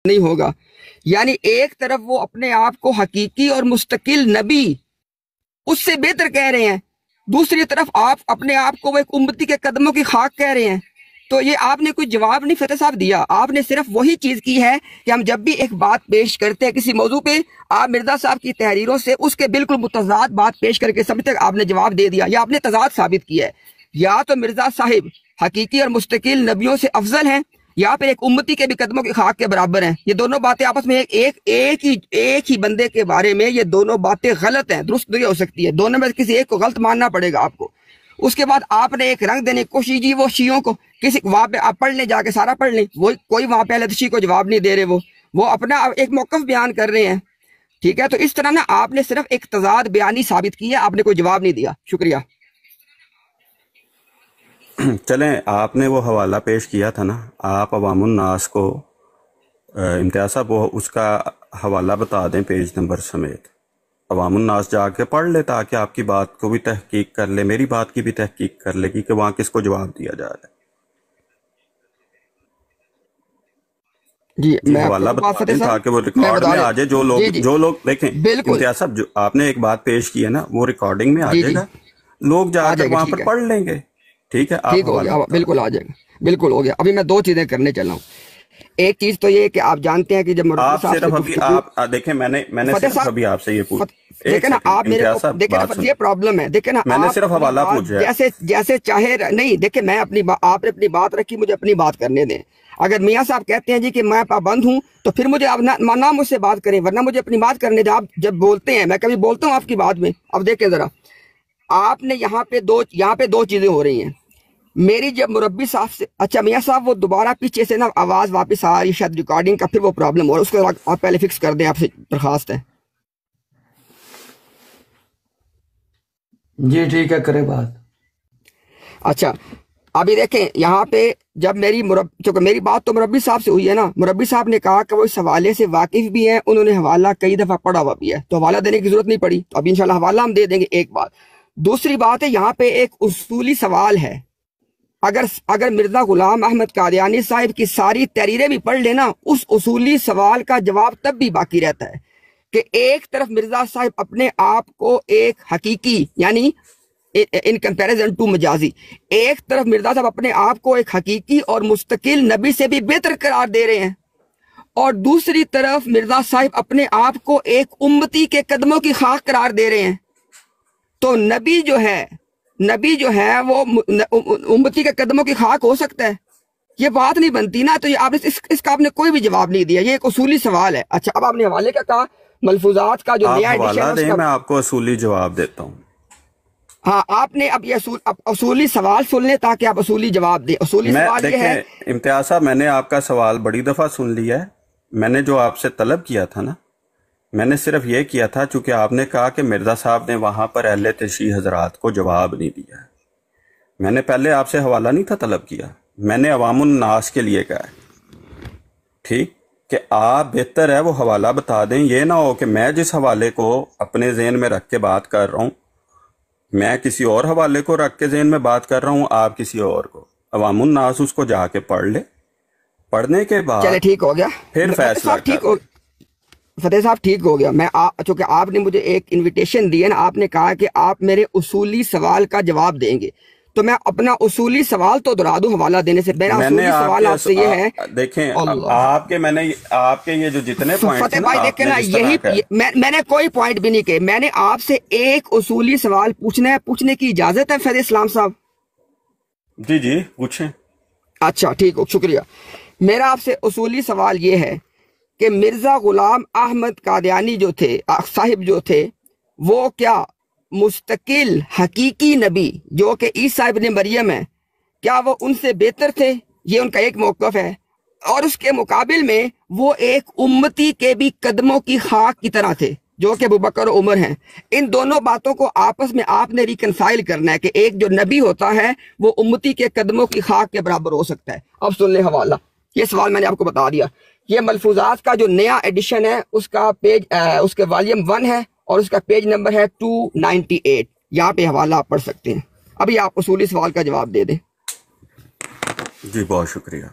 نہیں ہوگا. یعنی ایک طرف وہ اپنے آپ کو حقیقی اور مستقل نبی اس سے بہتر کہہ رہے ہیں، دوسری طرف آپ اپنے آپ کو وہ ایک امتی کے قدموں کی خاک کہہ رہے ہیں. تو یہ آپ نے کوئی جواب نہیں فتح صاحب دیا. آپ نے صرف وہی چیز کی ہے کہ ہم جب بھی ایک بات پیش کرتے ہیں کسی موضوع پہ، آپ مرزا صاحب کی تحریروں سے اس کے بالکل متضاد بات پیش کر کے سب تک آپ نے جواب دے دیا، یا آپ نے تضاد ثابت کیا ہے. یا تو مرزا صاحب حقیقی اور مستقل نبیوں سے افضل ہیں، یا پھر ایک امتی کے بھی قدموں کی خاک کے برابر ہیں. یہ دونوں باتیں آپس میں ایک ہی بندے کے بارے میں یہ دونوں باتیں غلط ہیں، درست نہیں ہو سکتی ہے. دونوں میں کسی ایک کو غلط ماننا پڑے گا آپ کو. اس کے بعد آپ نے ایک رنگ دینے کی کوشش کی وہ شیعوں کو، کسی وہاں پہ آپ پڑھ لیں، جا کے سارا پڑھ لیں، وہ کوئی وہاں پہ اہل حدیث کو جواب نہیں دے رہے، وہ اپنا ایک موقف بیان کر رہے ہیں. ٹھیک ہے، تو اس طرح نا آپ نے صرف ایک تضاد بیانی ثابت کی ہے، آپ نے کوئی جواب نہیں دیا. شکریہ. چلیں، آپ نے وہ حوالہ پیش کیا تھا نا، آپ عوام الناس کو امتیاز صاحب وہ اس کا حوالہ بتا دیں پیج نمبر سمیت. عوام الناس جا کے پڑھ لے تاکہ آپ کی بات کو بھی تحقیق کر لے، میری بات کی بھی تحقیق کر لے کہ وہاں کس کو جواب دیا جا رہا ہے. جی میں حوالہ بتا دیں تاکہ وہ ریکارڈ میں آ جائے. جو لوگ دیکھیں بالکل امتیاز صاحب، جو آپ نے ایک بات پیش کی ہے نا وہ ریکارڈنگ میں آ جائے گا، لوگ جا کر وہاں پر پڑھ لیں گے. ٹھیک ہے، ٹھیک ہو گیا، بالکل آ جائے گا، بالکل ہو گیا. ابھی میں 2 چیزیں کرنے چلا ہوں. ایک چیز تو یہ کہ آپ جانتے ہیں کہ جب آپ صرف ابھی آپ دیکھیں، میں نے صرف ابھی آپ سے یہ پوچھا، دیکھیں نا آپ میرے کو، دیکھیں نا یہ پرابلم ہے. دیکھیں نا میں نے صرف حوالہ پوچھا، جیسے چاہے نہیں. دیکھیں میں آپ نے اپنی بات رکھی، مجھے اپنی بات کرنے دیں. اگر میاں صاحب کہتے ہیں جی کہ میں پابند ہوں تو پھر مجھے آپ نہ مجھ سے بات کریں، ورنہ مجھے اپنی بات کرنے دیں. آپ جب بولتے ہیں، میں کبھی بولتا ہوں آپ کی بات میں. اب دیکھیں ذرا، آپ نے یہاں پہ دو چیزیں ہو رہی ہیں. میری جب مربی صاحب سے، اچھا میاں صاحب وہ دوبارہ پیچھے سے نا آواز واپس آ رہی شاید ریکارڈنگ کا، پھر وہ پرابلم ہو رہا ہے، اس کو آپ پہلے فکس کر دیں، آپ سے درخواست ہے. جی ٹھیک ہے، کرے بات. اچھا ابھی دیکھیں یہاں پہ جب چونکہ میری بات تو مربی صاحب سے ہوئی ہے نا، مربی صاحب نے کہا کہ وہ اس حوالے سے واقف بھی ہیں، انہوں نے حوالہ کئی دفعہ پڑھا ہوا بھی ہے، تو حوالہ دینے کی ضرورت نہیں پڑی. تو اب انشاءاللہ حوالہ ہم دے دیں گے. ایک بات. دوسری بات ہے، یہاں پہ ایک اصولی سوال ہے. اگر مرزا غلام احمد قادیانی صاحب کی ساری تحریریں بھی پڑھ لینا، اس اصولی سوال کا جواب تب بھی باقی رہتا ہے کہ ایک طرف مرزا صاحب اپنے آپ کو ایک حقیقی، یعنی ان کمپیریزن ٹو مجازی، ایک طرف مرزا صاحب اپنے آپ کو ایک حقیقی اور مستقل نبی سے بھی بہتر قرار دے رہے ہیں، اور دوسری طرف مرزا صاحب اپنے آپ کو ایک امتی کے قدموں کی خاک قرار دے رہے ہیں. تو نبی جو ہے وہ امتی کے قدموں کی خاک ہو سکتا ہے؟ یہ بات نہیں بنتی نا. تو یہ آپ نے اس کا آپ نے کوئی بھی جواب نہیں دیا. یہ ایک اصولی سوال ہے. اچھا اب آپ نے حوالے کا کہا، ملفوظات کا جو نیا ایڈیشن ہے اس کا، میں آپ کو اصولی جواب دیتا ہوں. ہاں آپ نے اب یہ اصولی سوال سن لیں تاکہ آپ اصولی جواب دیں. اصولی سوال یہ ہے، امتیاز صاحب میں نے آپ کا سوال بڑی دفعہ سن لیا ہے. میں نے جو آپ سے طلب کیا تھا نا، میں نے صرف یہ کیا تھا چونکہ آپ نے کہا کہ مرزا صاحب نے وہاں پر اہل تشیع حضرات کو جواب نہیں دیا ہے. میں نے پہلے آپ سے حوالہ نہیں تھا طلب کیا، میں نے عوام الناس کے لیے کہا ہے. ٹھیک کہ آپ بہتر ہے وہ حوالہ بتا دیں. یہ نہ ہو کہ میں جس حوالے کو اپنے ذہن میں رکھ کے بات کر رہا ہوں، میں کسی اور حوالے کو رکھ کے ذہن میں بات کر رہا ہوں، آپ کسی اور کو. عوام الناس اس کو جا کے پڑھ لے، پڑھنے کے بعد چلے ٹھیک ہو گیا، پھر فیصلہ کر لے. فتح صاحب ٹھیک ہو گیا. چونکہ آپ نے مجھے ایک انویٹیشن دی ہے نا، آپ نے کہا کہ آپ میرے اصولی سوال کا جواب دیں گے، تو میں اپنا اصولی سوال تو دہرا دوں حوالہ دینے سے. میرا اصولی سوال آپ سے یہ ہے، دیکھیں آپ کے یہ جو جتنے پوائنٹ فتح بھائی دیکھیں نا، یہی میں نے کوئی پوائنٹ بھی نہیں کہے. میں نے آپ سے ایک اصولی سوال پوچھنا ہے، پوچھنے کی اجازت ہے فیض اسلام صاحب؟ جی پوچھیں. اچھا ٹھیک ہو، شکریہ. میرا آپ سے اصولی سوال یہ ہے کہ مرزا غلام احمد قادیانی جو تھے، صاحب جو تھے، وہ کیا مستقل حقیقی نبی جو کہ عیسیٰ ابن مریم ہے، کیا وہ ان سے بہتر تھے؟ یہ ان کا ایک موقف ہے. اور اس کے مقابل میں وہ ایک امتی کے بھی قدموں کی خاک کی طرح تھے جو کہ ابوبکر و عمر ہیں. ان دونوں باتوں کو آپس میں آپ نے ریکنسائل کرنا ہے کہ ایک جو نبی ہوتا ہے وہ امتی کے قدموں کی خاک کے برابر ہو سکتا ہے. اب سن لیں حوالہ. یہ سوال میں نے آپ کو بتا دیا. یہ ملفوظات کا جو نیا ایڈیشن ہے اس کا پیج، اس کے والیوم 1 ہے اور اس کا پیج نمبر ہے 298. یہاں پہ حوالہ آپ پڑھ سکتے ہیں. ابھی آپ اصولی سوال کا جواب دے دیں. جی بہت شکریہ.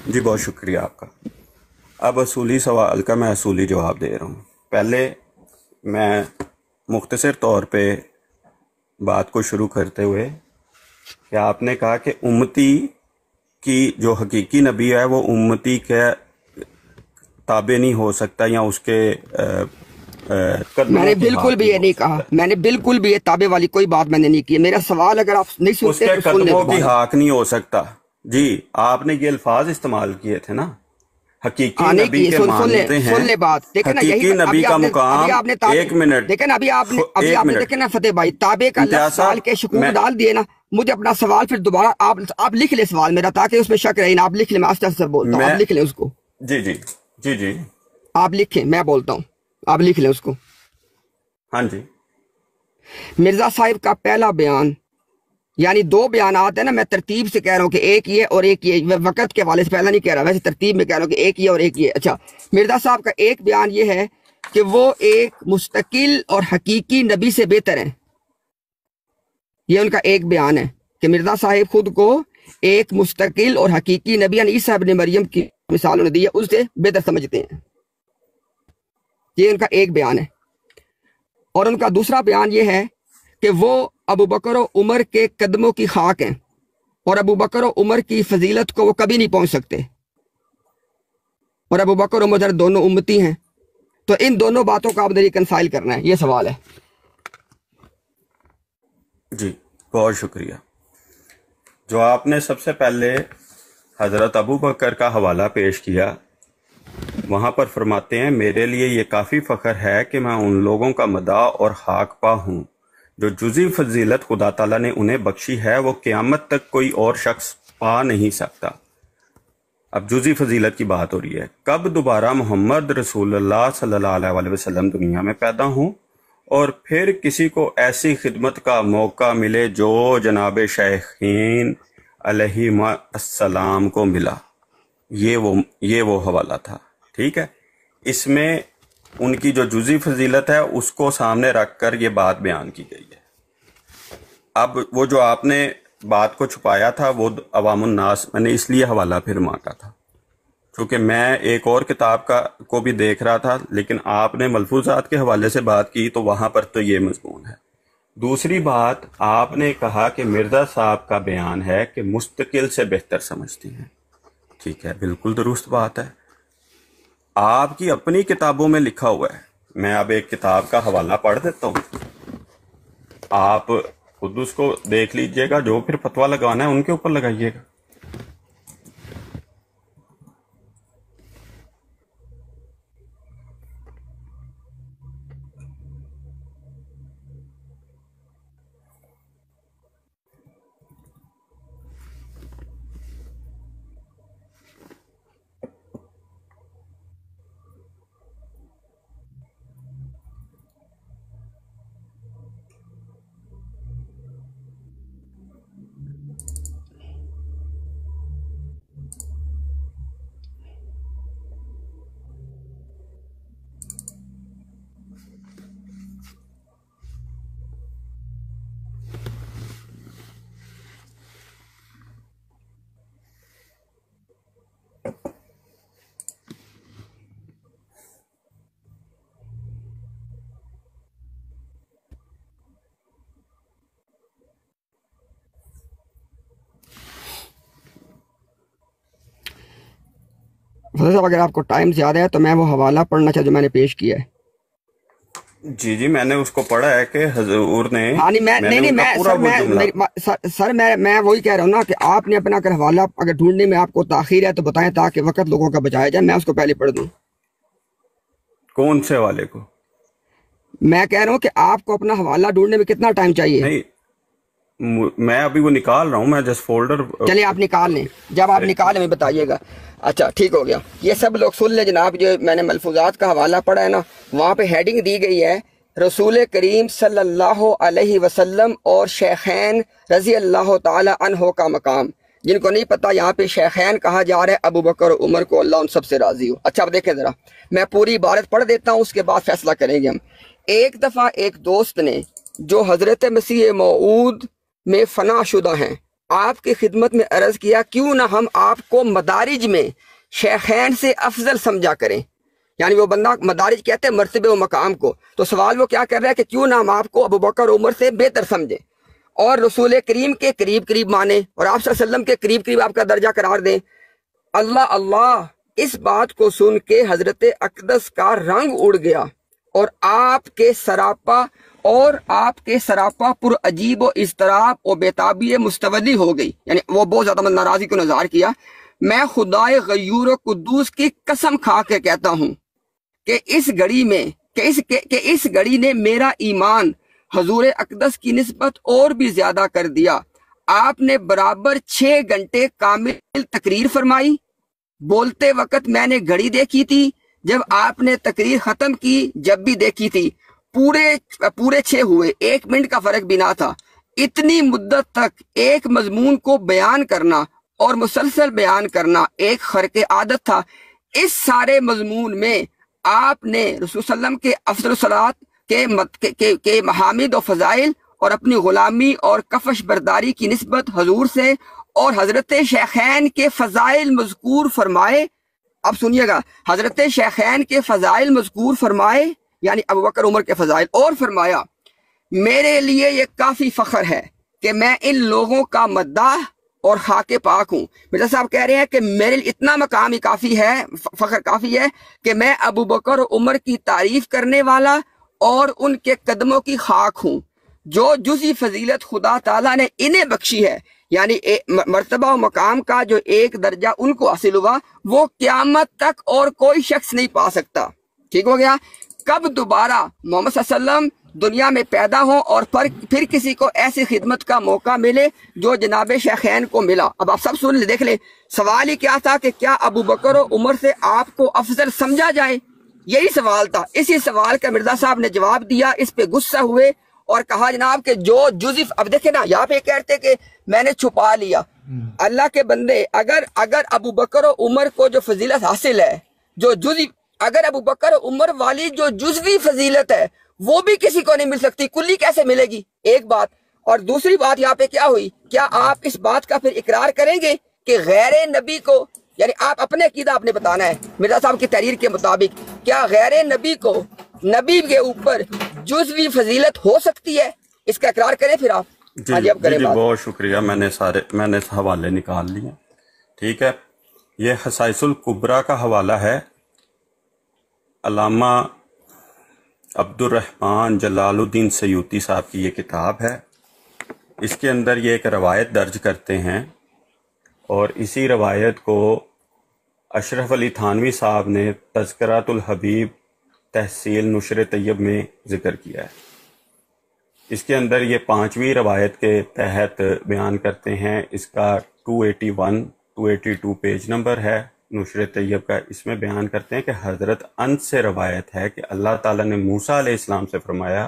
جی بہت شکریہ آپ کا. اب اصولی سوال کا میں اصولی جواب دے رہا ہوں. پہلے میں مختصر طور پہ بات کو شروع کرتے ہوئے کہ آپ نے کہا کہ امتی کی جو حقیقی نبی ہے وہ امتی کے تابع نہیں ہو سکتا یا اس کے میں نے بالکل بھی یہ نہیں کہا. میں نے بالکل بھی یہ تابع والی کوئی بات میں نے نہیں کی. میرا سوال اگر آپ نہیں اس سنتے کے تو سن لیں قدموں کی دوبارہ. حق نہیں ہو سکتا. جی آپ نے یہ الفاظ استعمال کیے تھے نا، حقیقی نہیں نبی کی. کے مانتے ہیں. سن لے بات. دیکھیں نا یہی حقیقی نبی ابھی کا آپ نے مقام. ایک منٹ، دیکھیں نا ابھی آپ نے دیکھیں نا فتح بھائی تابع کا امتیاز لفظ سال صاحب، کے شکوک ڈال دیے نا. مجھے اپنا سوال پھر دوبارہ آپ لکھ لیں سوال میرا تاکہ اس میں شک رہے نا. آپ لکھ لیں، میں آستہ بولتا ہوں. آپ لکھ لیں اس کو. جی جی جی جی آپ لکھیں، میں بولتا ہوں. آپ لکھ لیں اس کو. ہاں جی. مرزا صاحب کا پہلا بیان، یعنی دو بیانات ہیں نا، میں ترتیب سے کہہ رہا ہوں کہ ایک یہ اور ایک یہ. وقت کے حوالے سے پہلا نہیں کہہ رہا، ویسے ترتیب میں کہہ رہا ہوں کہ ایک یہ اور ایک یہ. اچھا، مرزا صاحب کا ایک بیان یہ ہے کہ وہ ایک مستقل اور حقیقی نبی سے بہتر ہیں. یہ ان کا ایک بیان ہے کہ مرزا صاحب خود کو ایک مستقل اور حقیقی نبی، یعنی عیسیٰ ابن مریم کی مثال انہوں نے دی ہے، اس سے بہتر سمجھتے ہیں. یہ ان کا ایک بیان ہے. اور ان کا دوسرا بیان یہ ہے کہ وہ ابو بکر و عمر کے قدموں کی خاک ہیں، اور ابو بکر و عمر کی فضیلت کو وہ کبھی نہیں پہنچ سکتے. اور ابو بکر و عمر دونوں امتی ہیں. تو ان دونوں باتوں کا آپ نے ریکنسائل کرنا ہے. یہ سوال ہے. جی بہت شکریہ. جو آپ نے سب سے پہلے حضرت ابو بکر کا حوالہ پیش کیا، وہاں پر فرماتے ہیں میرے لیے یہ کافی فخر ہے کہ میں ان لوگوں کا مداح اور حق پا ہوں جو جزی فضیلت خدا تعالیٰ نے انہیں بخشی ہے وہ قیامت تک کوئی اور شخص پا نہیں سکتا. اب جزی فضیلت کی بات ہو رہی ہے. کب دوبارہ محمد رسول اللہ صلی اللہ علیہ وسلم دنیا میں پیدا ہوں اور پھر کسی کو ایسی خدمت کا موقع ملے جو جناب شیخین علیہ السلام کو ملا. یہ وہ حوالہ تھا. ٹھیک ہے، اس میں ان کی جو جزی فضیلت ہے اس کو سامنے رکھ کر یہ بات بیان کی گئی ہے. اب وہ جو آپ نے بات کو چھپایا تھا وہ عوام الناس، میں نے اس لیے حوالہ پھر مانگا تھا کیونکہ میں ایک اور کتاب کو بھی دیکھ رہا تھا، لیکن آپ نے ملفوظات کے حوالے سے بات کی تو وہاں پر تو یہ مضمون ہے. دوسری بات، آپ نے کہا کہ مرزا صاحب کا بیان ہے کہ مستقل سے بہتر سمجھتے ہیں. ٹھیک ہے، بالکل درست بات ہے. آپ کی اپنی کتابوں میں لکھا ہوا ہے. میں اب ایک کتاب کا حوالہ پڑھ دیتا ہوں، آپ خود اس کو دیکھ لیجئے گا. جو پھر فتویٰ لگانا ہے ان کے اوپر لگائیے گا. فضل صاحب اگر آپ کو ٹائم زیادہ ہے تو میں وہ حوالہ پڑھنا چاہتا جو میں نے پیش کیا ہے. جی میں نے اس کو پڑھا ہے کہ حضور نے سر میں وہی کہہ رہا ہوں نا کہ آپ نے اپنا اگر حوالہ اگر ڈھونڈنے میں آپ کو تاخیر ہے تو بتائیں تاکہ وقت لوگوں کا بچایا جائے. میں اس کو پہلے پڑھ دوں. کون سے حوالے کو؟ میں کہہ رہا ہوں کہ آپ کو اپنا حوالہ ڈھونڈنے میں کتنا ٹائم چاہیے؟ نہیں، میں ابھی وہ نکال رہا ہوں. میں جس فولڈر، چلیے آپ نکال لیں. جب آپ نکالیں میں بتائیے گا. اچھا ٹھیک ہو گیا. یہ سب لوگ سن لیں جناب. جو میں نے ملفوظات کا حوالہ پڑھا ہے نا، وہاں پہ ہیڈنگ دی گئی ہے رسول کریم صلی اللہ علیہ وسلم اور شیخین رضی اللہ تعالی عنہ کا مقام. جن کو نہیں پتا یہاں پہ شیخین کہا جا رہا ہے ابو بکر و عمر کو، اللہ ان سب سے راضی ہو. اچھا اب دیکھیں ذرا، میں پوری عبارت پڑھ دیتا ہوں، اس کے بعد فیصلہ کریں گے ہم. ایک دفعہ ایک دوست نے جو حضرت مسیح موعود میں فنا شدہ ہیں آپ کی خدمت میں عرض کیا کیوں نہ ہم آپ کو مدارج میں شیخین سے افضل سمجھا کریں. یعنی وہ بندہ مدارج کہتے ہیں مرتبے و مقام کو. تو سوال وہ کیا کر رہا ہے کہ کیوں نہ ہم آپ کو ابو بکر اور عمر سے بہتر سمجھیں اور رسول کریم کے قریب قریب مانیں اور آپ صلی اللہ علیہ وسلم کے قریب قریب آپ کا درجہ قرار دیں. اللہ اللہ. اس بات کو سن کے حضرت اقدس کا رنگ اڑ گیا اور آپ کے سراپا پر عجیب و اضطراب و بیتابی مستولی ہو گئی. یعنی وہ بہت زیادہ ناراضی کو نظار کیا. میں خدائے غیور و قدوس کی قسم کھا کے کہتا ہوں کہ اس گھڑی نے میرا ایمان حضور اقدس کی نسبت اور بھی زیادہ کر دیا. آپ نے برابر 6 گھنٹے کامل تقریر فرمائی. بولتے وقت میں نے گھڑی دیکھی تھی، جب آپ نے تقریر ختم کی جب بھی دیکھی تھی. پورے 6 ہوئے، 1 منٹ کا فرق بھی نہ تھا. اتنی مدت تک ایک مضمون کو بیان کرنا اور مسلسل بیان کرنا ایک خرق عادت تھا. اس سارے مضمون میں آپ نے رسول صلی اللہ علیہ وسلم کے افضل الصلاۃ کے محامد و فضائل اور اپنی غلامی اور کفش برداری کی نسبت حضور سے اور حضرت شیخین کے فضائل مذکور فرمائے. اب سنیے گا، حضرت شیخین کے فضائل مذکور فرمائے یعنی ابو بکر عمر کے فضائل، اور فرمایا میرے لیے یہ کافی فخر ہے کہ میں ان لوگوں کا مداح اور خاک پاک ہوں. مرزا صاحب کہہ رہے ہیں کہ میرے لیے اتنا مقام ہی کافی ہے، فخر کافی ہے کہ میں ابو بکر و عمر کی تعریف کرنے والا اور ان کے قدموں کی خاک ہوں. جو جزی فضیلت خدا تعالیٰ نے انہیں بخشی ہے، یعنی مرتبہ و مقام کا جو ایک درجہ ان کو حاصل ہوا، وہ قیامت تک اور کوئی شخص نہیں پا سکتا. ٹھیک ہو گیا؟ کب دوبارہ محمد صلی اللہ علیہ وسلم دنیا میں پیدا ہوں اور پھر کسی کو ایسی خدمت کا موقع ملے جو جناب شیخین کو ملا. اب آپ سب سن لیں، دیکھ لیں. سوال ہی کیا تھا کہ کیا ابو بکر و عمر سے آپ کو افضل سمجھا جائے؟ یہی سوال تھا. اسی سوال کا مرزا صاحب نے جواب دیا. اس پہ غصہ ہوئے اور کہا جناب کہ جو جزف، اب دیکھیں نا، یہاں پہ کہتے کہ میں نے چھپا لیا. اللہ کے بندے، اگر ابو بکر و عمر کو جو فضیلت حاصل ہے، جو جزوی، اگر ابو بکر و عمر والی جو جزوی فضیلت ہے وہ بھی کسی کو نہیں مل سکتی، کلی کیسے ملے گی؟ ایک بات. اور دوسری بات یہاں پہ کیا ہوئی، کیا آپ اس بات کا پھر اقرار کریں گے کہ غیر نبی کو، یعنی آپ اپنے عقیدہ آپ نے بتانا ہے مرزا صاحب کی تحریر کے مطابق، کیا غیر نبی کو نبی کے اوپر جزوی فضیلت ہو سکتی ہے؟ اس کا اقرار کریں پھر آپ. جی بہت شکریہ. میں نے حوالے نکال لیے. ٹھیک ہے، یہ خصائص الکبریٰ کا حوالہ ہے. علامہ عبد الرحمن جلال الدین سیوطی صاحب کی یہ کتاب ہے. اس کے اندر یہ ایک روایت درج کرتے ہیں اور اسی روایت کو اشرف علی تھانوی صاحب نے تذکرۃ الحبیب تحصیل نشر طیب میں ذکر کیا ہے. اس کے اندر یہ 5ویں روایت کے تحت بیان کرتے ہیں. اس کا 282 پیج نمبر ہے نشر طیب کا. اس میں بیان کرتے ہیں کہ حضرت انس سے روایت ہے کہ اللہ تعالیٰ نے موسیٰ علیہ السلام سے فرمایا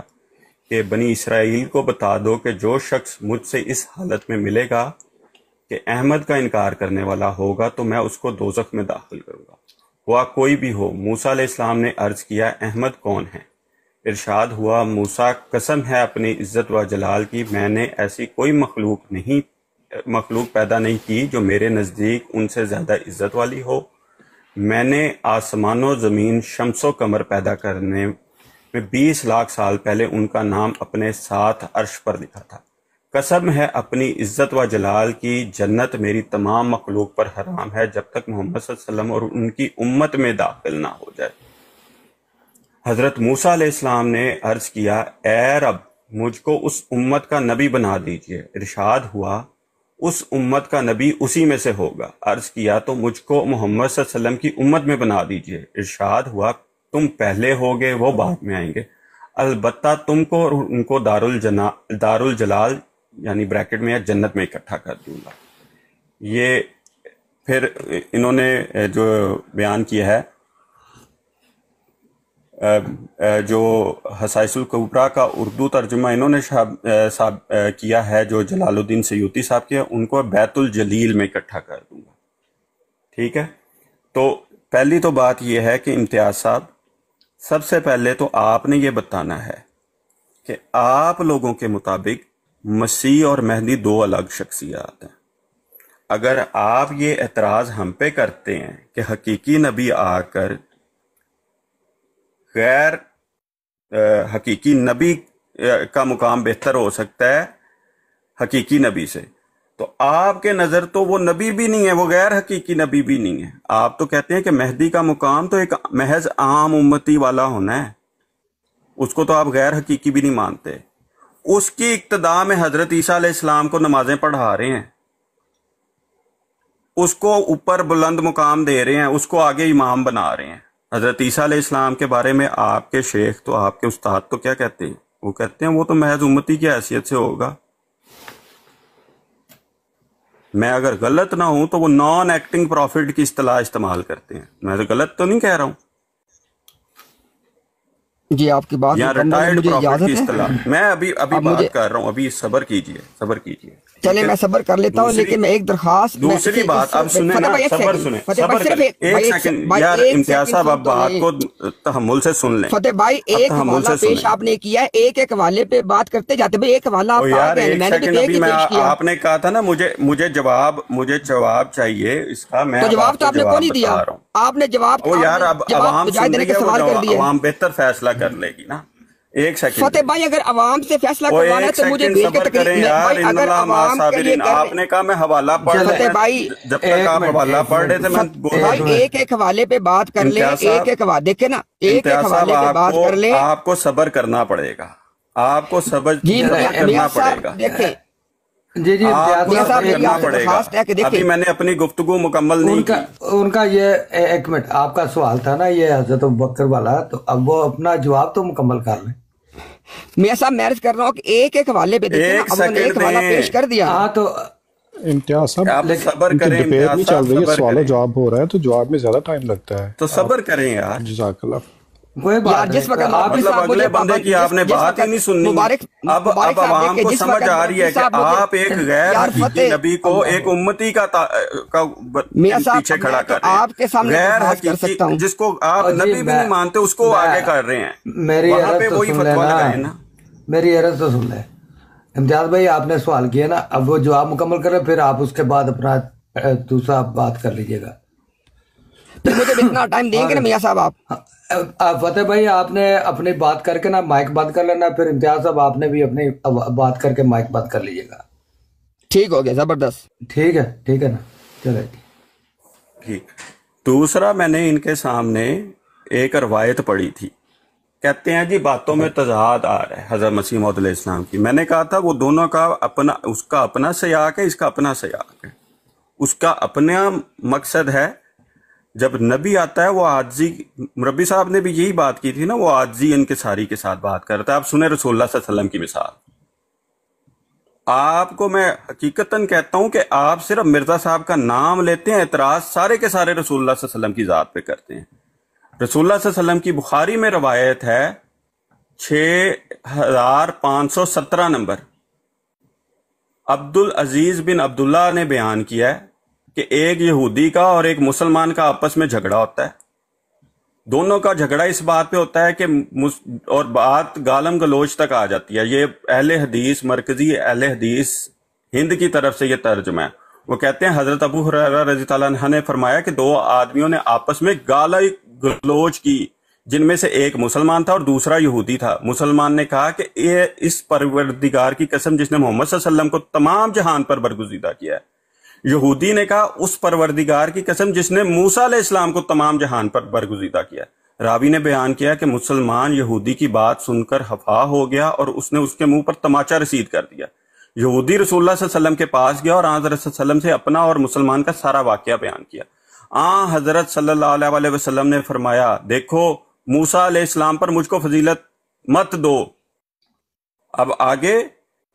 کہ بنی اسرائیل کو بتا دو کہ جو شخص مجھ سے اس حالت میں ملے گا کہ احمد کا انکار کرنے والا ہوگا تو میں اس کو دوزخ میں داخل کروں گا، ہوا کوئی بھی ہو. موسیٰ علیہ السلام نے عرض کیا احمد کون ہے؟ ارشاد ہوا موسیٰ قسم ہے اپنی عزت و جلال کی، میں نے ایسی کوئی مخلوق پیدا نہیں کی جو میرے نزدیک ان سے زیادہ عزت والی ہو. میں نے آسمان و زمین، شمس و قمر پیدا کرنے میں 20 لاکھ سال پہلے ان کا نام اپنے ساتھ عرش پر لکھا تھا. قسم ہے اپنی عزت و جلال کی، جنت میری تمام مخلوق پر حرام ہے جب تک محمد صلی اللہ علیہ وسلم اور ان کی امت میں داخل نہ ہو جائے. حضرت موسیٰ علیہ السلام نے عرض کیا اے رب مجھ کو اس امت کا نبی بنا دیجئے. ارشاد ہوا اس امت کا نبی اسی میں سے ہوگا. عرض کیا تو مجھ کو محمد صلی اللہ علیہ وسلم کی امت میں بنا دیجئے. ارشاد ہوا تم پہلے ہوگے، وہ بعد میں آئیں گے. البتہ تم کو اور ان کو دارالجلال یعنی بریکٹ میں یا جنت میں اکٹھا کر دوں گا. یہ پھر انہوں نے جو بیان کیا ہے، جو خصائص الکبریٰ کا اردو ترجمہ انہوں نے کیا ہے جو جلال الدین سیوطی صاحب کے، ان کو بیت الجلیل میں اکٹھا کر دوں گا. ٹھیک ہے، تو پہلی تو بات یہ ہے کہ امتیاز صاحب، سب سے پہلے تو آپ نے یہ بتانا ہے کہ آپ لوگوں کے مطابق مسیح اور مہدی دو الگ شخصیات ہیں۔ اگر آپ یہ اعتراض ہم پہ کرتے ہیں کہ حقیقی نبی آ کر غیر حقیقی نبی کا مقام بہتر ہو سکتا ہے حقیقی نبی سے، تو آپ کے نظر تو وہ نبی بھی نہیں ہے، وہ غیر حقیقی نبی بھی نہیں ہے۔ آپ تو کہتے ہیں کہ مہدی کا مقام تو ایک محض عام امتی والا ہونا ہے، اس کو تو آپ غیر حقیقی بھی نہیں مانتے۔ اس کی اقتداء میں حضرت عیسیٰ علیہ السلام کو نمازیں پڑھا رہے ہیں، اس کو اوپر بلند مقام دے رہے ہیں، اس کو آگے امام بنا رہے ہیں۔ حضرت عیسیٰ علیہ السلام کے بارے میں آپ کے شیخ تو آپ کے استاد تو کیا کہتے ہیں؟ وہ کہتے ہیں وہ تو محض امتی کی حیثیت سے ہوگا۔ میں اگر غلط نہ ہوں تو وہ نان ایکٹنگ پروفٹ کی اصطلاح استعمال کرتے ہیں، میں تو غلط تو نہیں کہہ رہا ہوں، جی آپ کی بات یا مکمل ہے، ریٹائرڈ مجھے پروفٹ اجازت کی ہے۔ اصطلاح۔ میں ابھی اب مجھے بات کر رہا ہوں، ابھی صبر کیجئے، صبر کیجئے، چلے ٹھیک ہے؟ میں صبر کر لیتا ہوں، لیکن میں ایک درخواست دوسری بات اب سنیں فتح نا، بھائی ایک صبر سیکنڈ، سنیں، فتح صبر بھائی صرف کریں ایک ایک سیکنڈ بھائی یار، ایک امتیاز سیکنڈ صاحب سن اب تو بات لیں۔ کو تحمل سے سن لیں، فتح بھائی اب ایک تحمل حوالہ سے سن پیش لیں۔ آپ نے کیا ہے، ایک ایک حوالے پہ بات کرتے جاتے بھائی، ایک حوالہ او آپ یار آگے ہیں، ایک میں نے بھی سیکنڈ، تو ایک ابھی ہی میں پیش کیا۔ آپ نے کہا تھا نا مجھے جواب چاہیے اس کا، میں تو اب جواب آپ تو کو آپ نے جواب کون نہیں دیا، بتا رہا ہوں۔ آپ نے جواب وہ یار اب عوام بجائے سن دینے رہی کے ہے، سوال کر دیے۔ عوام بہتر فیصلہ کر لے گی نا۔ ایک سیکنڈ فتح بھائی اگر عوام سے فیصلہ وہ کروانا ہے ایک تو مجھے سیکنڈ بھیج کے صبر تقریر کریں میں یار، بھائی ان اگر اللہ مع عوام کے لیے صابرین۔ کر آپ نے کہا میں حوالہ پڑھ فتح رہا بھائی ہوں، جب تک آپ حوالہ پڑھ رہے تھے میں بول رہا بھائی ہوں۔ ایک ایک حوالے پہ بات کر لیں، امتیاز ایک صاحب، ایک حوالے دیکھیں نا، ایک ایک امتیاز صاحب حوالے پہ بات کر لیں۔ آپ کو صبر کرنا پڑے گا، آپ کو صبر جی کرنا میاں پڑے صاحب گا، دیکھیں، جی جی آپ امتیاز کو میاں صاحب صاحب صبر میری کرنا آپ سے پڑے گا۔ درخواست ہے کہ دیکھیں ابھی میں نے اپنی گفتگو مکمل نہیں کی۔ ان کا یہ ایک منٹ، آپ کا سوال تھا نا یہ حضرت ابوبکر والا، تو اب وہ اپنا جواب تو مکمل کر لیں۔ میاں صاحب میں عرض کر رہا ہوں کہ ایک ایک حوالے پہ دیکھیں نا، ایک اب انہوں نے ایک سیکنڈ حوالہ دیں، پیش کر دیا۔ ہاں تو امتیاز صاحب آپ صبر ان کی کریں، ڈبیٹ امتیاز نہیں چل صاحب رہی ہے، صبر سوال و کریں، جواب ہو رہا ہے تو جواب میں زیادہ ٹائم لگتا ہے۔ تو صبر کریں یار۔ جزاک اللہ۔ کوئی یار بات جس نہیں، وقت آپ مفتی مطلب صاحب اگلے مجھے بندے کی آپ نے بات ہی نہیں سننی۔ مبارک اب صاحب عوام دیکھیں، کو جس سمجھ وقت آ رہی ہے مفتی کہ صاحب مجھے آپ ایک غیر یار حقیقی فتح نبی کو ایک امتی کا میاں صاحب پیچھے اب کھڑا میں تو کر رہے آپ کے ہیں، سامنے غیر درخواست کر حقیقی سکتا ہوں۔ جس کو آپ جی نبی بھی نہیں مانتے اس کو آگے کر رہے ہیں، میری وہاں عرض پہ تو وہی سن فتویٰ لگائیں لینا، نا۔ میری عرض تو سن لیں۔ امتیاز بھائی آپ نے سوال کیا نا، اب وہ جواب مکمل کریں، پھر آپ اس کے بعد اپنا دوسرا بات کر لیجیے گا۔ تو مجھے بھی اتنا ٹائم دیں گے نا میاں صاحب آپ؟ فتح بھائی آپ نے اپنی بات کر کے نا مائک بند کر لینا، پھر امتیاز صاحب آپ نے بھی اپنی بات کر کے مائک بند کر لیجیے گا۔ ٹھیک ہو گیا، زبردست۔ ٹھیک ہے نا، چلے جی۔ ٹھیک۔ دوسرا میں نے ان کے سامنے ایک روایت پڑھی تھی، کہتے ہیں جی باتوں میں تضاد آ رہا ہے حضرت مسیح موعود علیہ السلام کی۔ میں نے کہا تھا وہ دونوں کا اپنا، اس کا اپنا سیاق ہے، اس کا اپنا سیاق ہے۔ اس کا اپنا مقصد ہے، جب نبی آتا ہے وہ عاجزی، مربی صاحب نے بھی یہی بات کی تھی نا، وہ عاجزی انکساری کے ساتھ بات کرتا ہے۔ آپ سنیں رسول اللہ صلی اللہ علیہ وسلم کی مثال۔ آپ کو میں حقیقتاً کہتا ہوں کہ آپ صرف مرزا صاحب کا نام لیتے ہیں، اعتراض سارے کے سارے رسول اللہ صلی اللہ علیہ وسلم کی ذات پہ کرتے ہیں۔ رسول اللہ صلی اللہ علیہ وسلم کی بخاری میں روایت ہے 6517 نمبر، عبد العزیز بن عبداللہ نے بیان کیا ہے کہ ایک یہودی کا اور ایک مسلمان کا آپس میں جھگڑا ہوتا ہے۔ دونوں کا جھگڑا اس بات پہ ہوتا ہے کہ اور بات گالم گلوچ تک آ جاتی ہے۔ یہ اہل حدیث، مرکزی اہل حدیث ہند کی طرف سے یہ ترجمہ ہے۔ وہ کہتے ہیں حضرت ابو ہریرہ رضی اللہ عنہ نے فرمایا کہ دو آدمیوں نے آپس میں گالی گلوچ کی، جن میں سے ایک مسلمان تھا اور دوسرا یہودی تھا۔ مسلمان نے کہا کہ یہ اس پروردگار کی قسم جس نے محمد صلی اللہ علیہ وسلم کو تمام جہان پر برگزیدہ کیا ہے۔ یہودی نے کہا اس پروردگار کی قسم جس نے موسیٰ علیہ السلام کو تمام جہان پر برگزیدہ کیا ہے۔ راوی نے بیان کیا کہ مسلمان یہودی کی بات سن کر خفا ہو گیا اور اس نے اس کے منہ پر تماچا رسید کر دیا۔ یہودی رسول اللہ صلی اللہ علیہ وسلم کے پاس گیا اور حضرت صلی اللہ علیہ وسلم سے اپنا اور مسلمان کا سارا واقعہ بیان کیا۔ حضرت صلی اللہ علیہ وسلم نے فرمایا دیکھو موسیٰ علیہ السلام پر مجھ کو فضیلت مت دو۔ اب آگے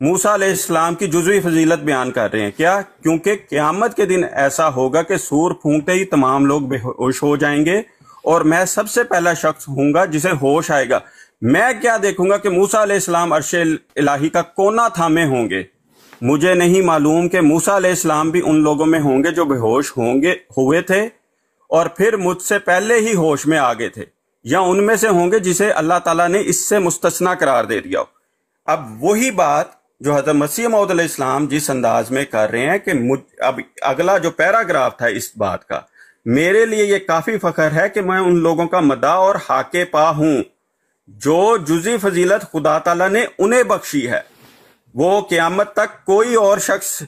موسیٰ علیہ السلام کی جزوی فضیلت بیان کر رہے ہیں، کیا؟ کیونکہ قیامت کے دن ایسا ہوگا کہ سور پھونکتے ہی تمام لوگ بے ہوش ہو جائیں گے اور میں سب سے پہلا شخص ہوں گا جسے ہوش آئے گا۔ میں کیا دیکھوں گا کہ موسیٰ علیہ السلام عرش الہی کا کونا تھامے ہوں گے۔ مجھے نہیں معلوم کہ موسیٰ علیہ السلام بھی ان لوگوں میں ہوں گے جو بے ہوش ہوئے تھے اور پھر مجھ سے پہلے ہی ہوش میں آگے تھے، یا ان میں سے ہوں گے جسے اللہ تعالیٰ نے اس سے مستثنا قرار دے دیا ہو۔ اب وہی بات جو حضرت مسیح موعود علیہ السلام جس انداز میں کر رہے ہیں کہ اب اگلا جو پیراگراف تھا اس بات کا، میرے لیے یہ کافی فخر ہے کہ میں ان لوگوں کا مداح اور حاق پا ہوں جو جزی فضیلت خدا تعالیٰ نے انہیں بخشی ہے، وہ قیامت تک کوئی اور شخص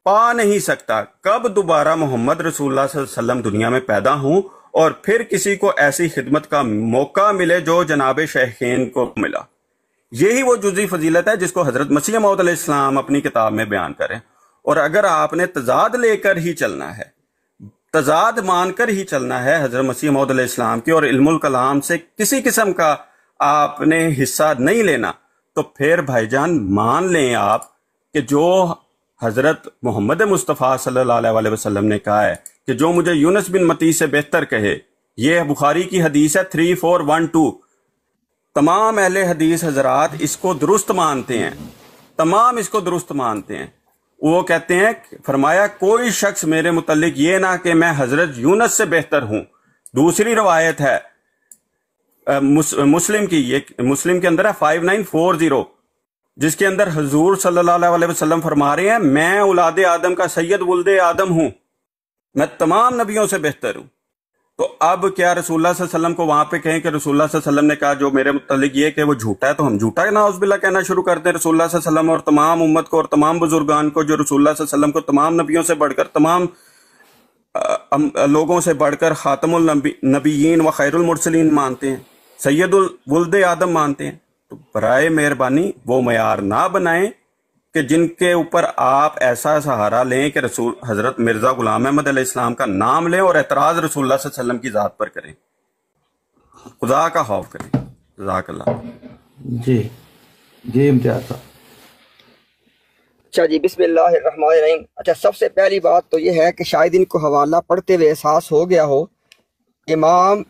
پا نہیں سکتا۔ کب دوبارہ محمد رسول اللہ صلی اللہ علیہ وسلم دنیا میں پیدا ہوں اور پھر کسی کو ایسی خدمت کا موقع ملے جو جناب شیخین کو ملا۔ یہی وہ جزی فضیلت ہے جس کو حضرت مسیح موعود علیہ السلام اپنی کتاب میں بیان کریں۔ اور اگر آپ نے تضاد لے کر ہی چلنا ہے، تضاد مان کر ہی چلنا ہے حضرت مسیح موعود علیہ السلام کی، اور علم الکلام سے کسی قسم کا آپ نے حصہ نہیں لینا، تو پھر بھائی جان مان لیں آپ کہ جو حضرت محمد مصطفیٰ صلی اللہ علیہ وسلم نے کہا ہے کہ جو مجھے یونس بن متی سے بہتر کہے، یہ بخاری کی حدیث ہے 3412۔ تمام اہل حدیث حضرات اس کو درست مانتے ہیں، تمام اس کو درست مانتے ہیں۔ وہ کہتے ہیں، فرمایا کوئی شخص میرے متعلق یہ نہ کہ میں حضرت یونس سے بہتر ہوں۔ دوسری روایت ہے مسلم کی، یہ مسلم کے اندر ہے 5940، جس کے اندر حضور صلی اللہ علیہ وسلم فرما رہے ہیں میں اولاد آدم کا سید ولد آدم ہوں، میں تمام نبیوں سے بہتر ہوں۔ تو اب کیا رسول اللہ صلی اللہ علیہ وسلم کو وہاں پہ کہیں کہ رسول اللہ صلی اللہ علیہ وسلم نے کہا جو میرے متعلق یہ کہ وہ جھوٹا ہے، تو ہم جھوٹا نعوذ باللہ کہنا شروع کر دیں رسول اللہ صلی اللہ علیہ وسلم اور تمام امت کو اور تمام بزرگان کو، جو رسول اللہ صلی اللہ علیہ وسلم کو تمام نبیوں سے بڑھ کر، تمام لوگوں سے بڑھ کر خاتم النبیین و خیر المرسلین مانتے ہیں، سید الولد آدم مانتے ہیں؟ تو برائے مہربانی وہ معیار نہ بنائیں کہ جن کے اوپر آپ ایسا سہارا لیں کہ رسول حضرت مرزا غلام احمد علیہ السلام کا نام لیں اور اعتراض رسول اللہ صلی اللہ علیہ وسلم کی ذات پر کریں۔ خدا کا خوف کریں۔ جزاک اللہ۔ جی امتیاز صاحب۔ اچھا جی، بسم اللہ الرحمن الرحیم۔ اچھا، سب سے پہلی بات تو یہ ہے کہ شاید ان کو حوالہ پڑھتے ہوئے احساس ہو گیا ہو، امام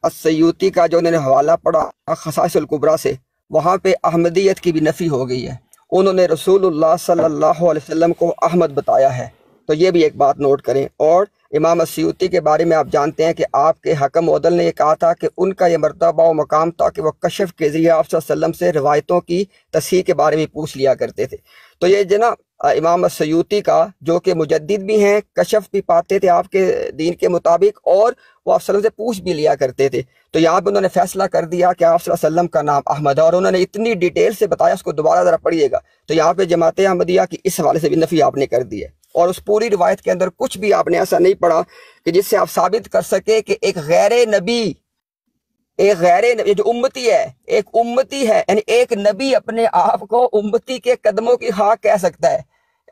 السیوطی کا جو انہوں نے حوالہ پڑھا خصائص الکبریٰ سے، وہاں پہ احمدیت کی بھی نفی ہو گئی ہے۔ انہوں نے رسول اللہ صلی اللہ علیہ وسلم کو احمد بتایا ہے، تو یہ بھی ایک بات نوٹ کریں۔ اور امام السیوطی کے بارے میں آپ جانتے ہیں کہ آپ کے حکم عدل نے یہ کہا تھا کہ ان کا یہ مرتبہ و مقام تھا کہ وہ کشف کے ذریعے آپ صلی اللہ علیہ وسلم سے روایتوں کی تصحیح کے بارے میں پوچھ لیا کرتے تھے۔ تو یہ جناب امام السیوطی کا جو کہ مجدد بھی ہیں، کشف بھی پاتے تھے آپ کے دین کے مطابق، اور وہ آپ صلی اللہ علیہ وسلم سے پوچھ بھی لیا کرتے تھے۔ تو یہاں پہ انہوں نے فیصلہ کر دیا کہ آپ صلی اللہ علیہ وسلم کا نام احمد ہے، اور انہوں نے اتنی ڈیٹیل سے بتایا، اس کو دوبارہ ذرا پڑھیے گا۔ تو یہاں پہ جماعت احمدیہ کی اس حوالے سے بھی نفی آپ نے کر دی ہے، اور اس پوری روایت کے اندر کچھ بھی آپ نے ایسا نہیں پڑھا کہ جس سے آپ ثابت کر سکے کہ ایک غیر نبی جو امتی ہے، ایک امتی ہے، یعنی ایک نبی اپنے آپ کو امتی کے قدموں کی خاک کہہ سکتا ہے۔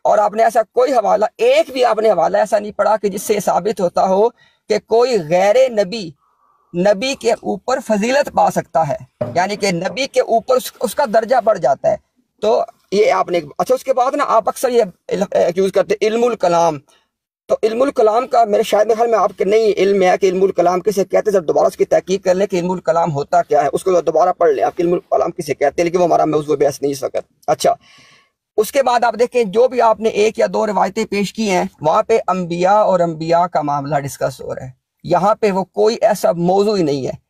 اور آپ نے ایسا کوئی حوالہ، ایک بھی آپ نے حوالہ ایسا نہیں پڑھا کہ جس سے یہ ثابت ہوتا ہو کہ کوئی غیر نبی کے اوپر فضیلت پا سکتا ہے، یعنی کہ نبی کے اوپر اس کا درجہ بڑھ جاتا ہے۔ تو یہ آپ نے، اچھا اس کے بعد نا آپ اکثر یہ یوز کرتے علم الکلام، تو علم الکلام کا میرے شاید میں خیال میں آپ کے نہیں علم ہے کہ علم الکلام کسے کہتے ہیں۔ جب دوبارہ اس کی تحقیق کر لیں کہ علم الکلام ہوتا کیا ہے، اس کو دوبارہ پڑھ لیں آپ علم الکلام کسے کہتے ہیں، لیکن وہ ہمارا موضوع بحث نہیں اس وقت۔ اچھا، اس کے بعد آپ دیکھیں جو بھی آپ نے ایک یا دو روایتیں پیش کی ہیں، وہاں پہ انبیاء اور انبیاء کا معاملہ ڈسکس ہو رہا ہے، یہاں پہ وہ کوئی ایسا موضوع ہی نہیں ہے۔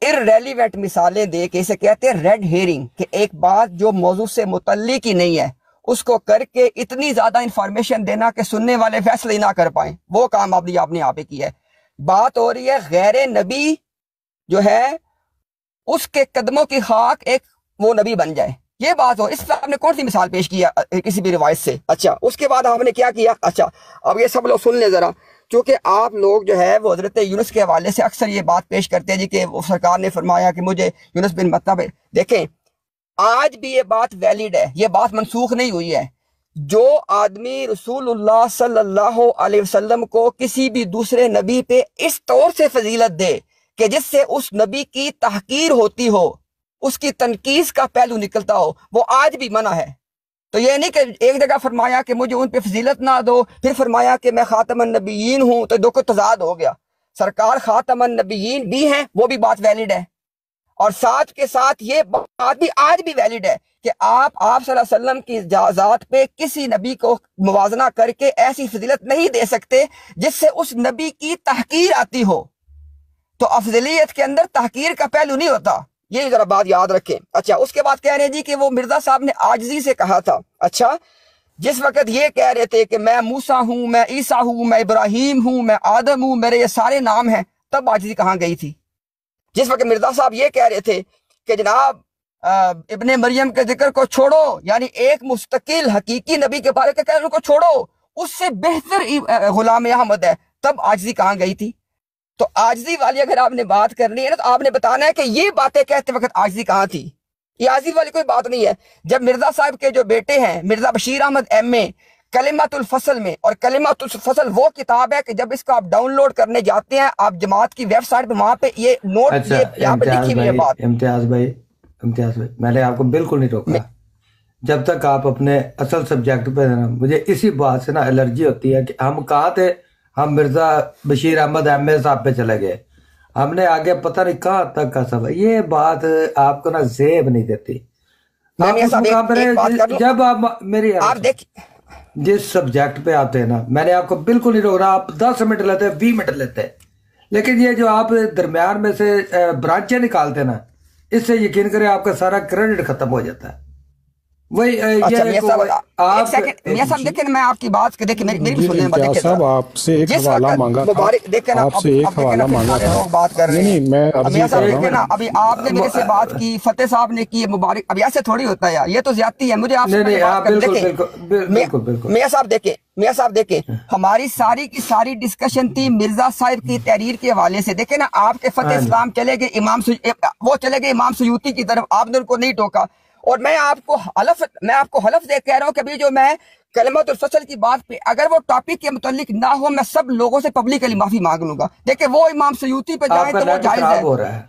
irrelevant مثالیں دے کے اسے کہتے ہیں ریڈ ہیرنگ، کہ ایک بات جو موضوع سے متعلق ہی نہیں ہے اس کو کر کے اتنی زیادہ انفارمیشن دینا کہ سننے والے فیصلے ہی نہ کر پائیں، وہ کام آپ نے یہاں پہ کیا ہے۔ بات ہو رہی ہے غیر نبی جو ہے اس کے قدموں کی خاک ایک وہ نبی بن جائے، یہ بات ہو۔ اس پہ آپ نے کون سی مثال پیش کیا کسی بھی روایت سے؟ اچھا، اس کے بعد آپ نے کیا کیا؟ اچھا اب یہ سب لوگ سن لیں ذرا، چونکہ آپ لوگ جو ہے وہ حضرت یونس کے حوالے سے اکثر یہ بات پیش کرتے ہیں جی کہ وہ سرکار نے فرمایا کہ مجھے یونس بن متی پہ، دیکھیں آج بھی یہ بات ویلڈ ہے، یہ بات منسوخ نہیں ہوئی ہے۔ جو آدمی رسول اللہ صلی اللہ علیہ وسلم کو کسی بھی دوسرے نبی پہ اس طور سے فضیلت دے کہ جس سے اس نبی کی تحقیر ہوتی ہو، اس کی تنقیص کا پہلو نکلتا ہو، وہ آج بھی منع ہے۔ تو یہ نہیں کہ ایک جگہ فرمایا کہ مجھے ان پہ فضیلت نہ دو، پھر فرمایا کہ میں خاتم النبیین ہوں، تو دو کو تضاد ہو گیا۔ سرکار خاتم النبیین بھی ہیں، وہ بھی بات ویلڈ ہے، اور ساتھ کے ساتھ یہ بات بھی آج بھی ویلڈ ہے کہ آپ صلی اللہ علیہ وسلم کی ذات پہ کسی نبی کو موازنہ کر کے ایسی فضیلت نہیں دے سکتے جس سے اس نبی کی تحقیر آتی ہو۔ تو افضلیت کے اندر تحقیر کا پہلو نہیں ہوتا، یہ ذرا بات یاد رکھیں. اچھا اس کے بعد کہہ رہے ہیں جی کہ وہ مرزا صاحب نے عاجزی سے کہا تھا. اچھا جس وقت یہ کہہ رہے تھے کہ میں موسیٰ ہوں، میں عیسیٰ ہوں، میں ابراہیم ہوں، میں آدم ہوں، میرے یہ سارے نام ہیں، تب عاجزی کہاں گئی تھی؟ جس وقت مرزا صاحب یہ کہہ رہے تھے کہ جناب ابن مریم کے ذکر کو چھوڑو، یعنی ایک مستقل حقیقی نبی کے بارے میں ان کو چھوڑو، اس سے بہتر غلام احمد ہے، تب عاجزی کہاں گئی تھی؟ تو عاجزی والی اگر آپ نے بات کرنی ہے نا تو آپ نے بتانا ہے کہ یہ باتیں کہتے وقت عاجزی کہاں تھی. یہ عاجزی والی کوئی بات نہیں ہے. جب مرزا صاحب کے جو بیٹے ہیں مرزا بشیر احمد ایم اے کلمۃ الفصل میں، اور کلمۃ الفصل وہ کتاب ہے کہ جب اس کو آپ ڈاؤن لوڈ کرنے جاتے ہیں آپ جماعت کی ویب سائٹ پہ، وہاں پہ یہ نوٹ یہاں پہ لکھی ہوئی ہے بات. امتیاز بھائی میں نے آپ کو بالکل نہیں روکا. جب تک آپ اپنے اصل سبجیکٹ پہ نا، مجھے اسی بات سے نا الرجی ہوتی ہے کہ ہم کہاں تھے، ہم مرزا بشیر احمد ایم اے صاحب پہ چلے گئے، ہم نے آگے پتہ نہیں کہاں تک کا سب. یہ بات آپ کو نا زیب نہیں دیتی. جب آپ میری جس سبجیکٹ پہ آتے ہیں نا، میں نے آپ کو بالکل نہیں روک رہا، آپ 10 منٹ لیتے ہیں، 20 منٹ لیتے ہیں، لیکن یہ جو آپ درمیان میں سے برانچیں نکالتے نا، اس سے یقین کریں آپ کا سارا کریڈٹ ختم ہو جاتا ہے. وہی میاں صاحب دیکھیں میں آپ کی بات دیکھیں میری بھی سنیں. امتیاز صاحب آپ سے ایک حوالہ مانگا تھا، آپ سے ایک حوالہ مانگا تھا. بات کر رہے ہیں میں میاں صاحب دیکھیں نا، ابھی آپ نے میرے سے بات کی، فتح صاحب نے کی، مبارک. ابھی ایسے تھوڑی ہوتا ہے یار، یہ تو زیادتی ہے. مجھے آپ سے میاں صاحب دیکھیں ہماری ساری کی ساری ڈسکشن تھی مرزا صاحب کی تحریر کے حوالے سے. دیکھیں نا آپ کے فتح اسلام چلے گئے وہ چلے گئے امام سیوطی کی طرف، آپ نے ان کو نہیں ٹوکا. اور میں آپ کو حلف دے کہہ رہا ہوں کہ ابھی جو میں کلمۃ الفصل کی بات پہ اگر وہ ٹاپک کے متعلق نہ ہو، میں سب لوگوں سے پبلکلی معافی مانگ لوں گا. دیکھیں وہ امام سیوطی پہ جائیں تو وہ جائز ہے. ہو رہا ہے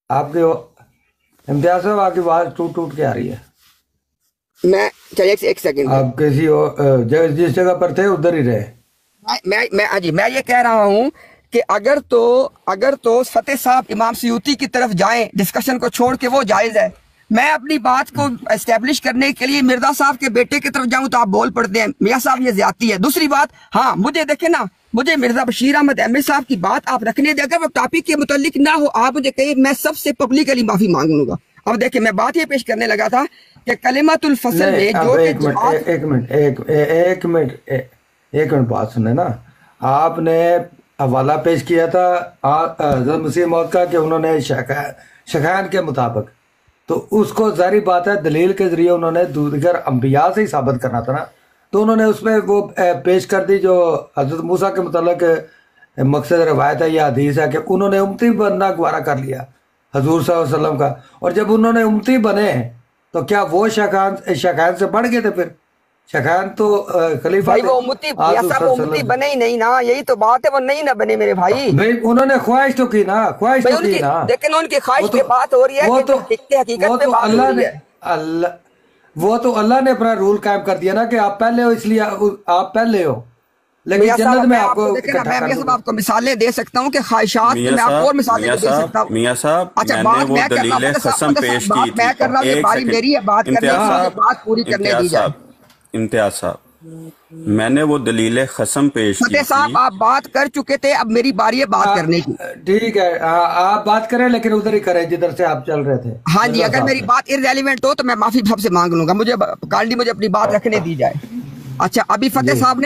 آپ کے امتیاز صاحب، آپ کی آواز ٹوٹ کے آ رہی ہے. میں چلیے ایک سیکنڈ، آپ کسی جس جگہ پر تھے ادھر ہی رہے. میں یہ کہہ رہا ہوں کہ اگر تو فتح صاحب امام سیوطی کی طرف جائیں ڈسکشن کو چھوڑ کے، وہ جائز ہے. میں اپنی بات کو اسٹیبلش کرنے کے لیے مرزا صاحب کے بیٹے کی طرف جاؤں تو آپ بول پڑتے ہیں میاں صاحب یہ زیادتی ہے. دوسری بات، ہاں مجھے دیکھیں نا، مجھے مرزا بشیر احمد ایم اے صاحب کی بات آپ رکھنے دیں، اگر وہ ٹاپک کے متعلق نہ ہو آپ مجھے کہیں، میں سب سے پبلکلی معافی مانگ لوں گا. اب دیکھیں میں بات یہ پیش کرنے لگا تھا کہ کلمۃ الفصل میں جو ایک منٹ بات سنیں نا. آپ نے حوالہ پیش کیا تھا حضرت مسیح موعود کا کہ انہوں نے شیخین کے مطابق، تو اس کو ظاہری بات ہے دلیل کے ذریعے انہوں نے دیگر انبیاء سے ہی ثابت کرنا تھا نا. تو انہوں نے اس میں وہ پیش کر دی جو حضرت موسیٰ کے متعلق مقصد روایت ہے یا حدیث ہے کہ انہوں نے امتی بننا گوارا کر لیا حضور صلی اللہ علیہ وسلم کا. اور جب انہوں نے امتی بنے تو کیا وہ شیخین سے بڑھ گئے تھے؟ پھر شیخین تو خلیفہ وہ امتی بنے ہی نہیں نا، یہی تو بات ہے، وہ نہیں نہ بنے میرے بھائی. انہوں نے خواہش تو کی نا، لیکن ان کی خواہش پہ بات ہو رہی ہے، وہ تو اللہ نے اپنا رول قائم کر دیا نا کہ آپ پہلے ہو، اس لیے آپ پہلے ہو. لیکن جنت میں آپ کو مثالیں دے سکتا ہوں کہ خواہشات میں آپ اور مثالیں دے سکتا ہوں. میاں صاحب اچھا میں نے وہ دلیل قسم پیش کی تھی. میں کر رہا ہوں، باری میری ہے بات کرنے کی، بات پوری کرنے دی جائے. امتیاز صاحب میں نے وہ دلیل قسم پیش کی فتح صاحب آپ بات کر چکے تھے، اب میری باری ہے بات کرنے کی. ٹھیک ہے آپ بات کریں، لیکن ادھر ہی کریں جدھر سے آپ چل رہے تھے. ہاں جی، اگر میری بات ارریلیونٹ ہو تو میں معافی سب سے مانگ لوں گا، مجھے اپنی بات رکھنے دی جائے. اچھا ابھی فتح صاحب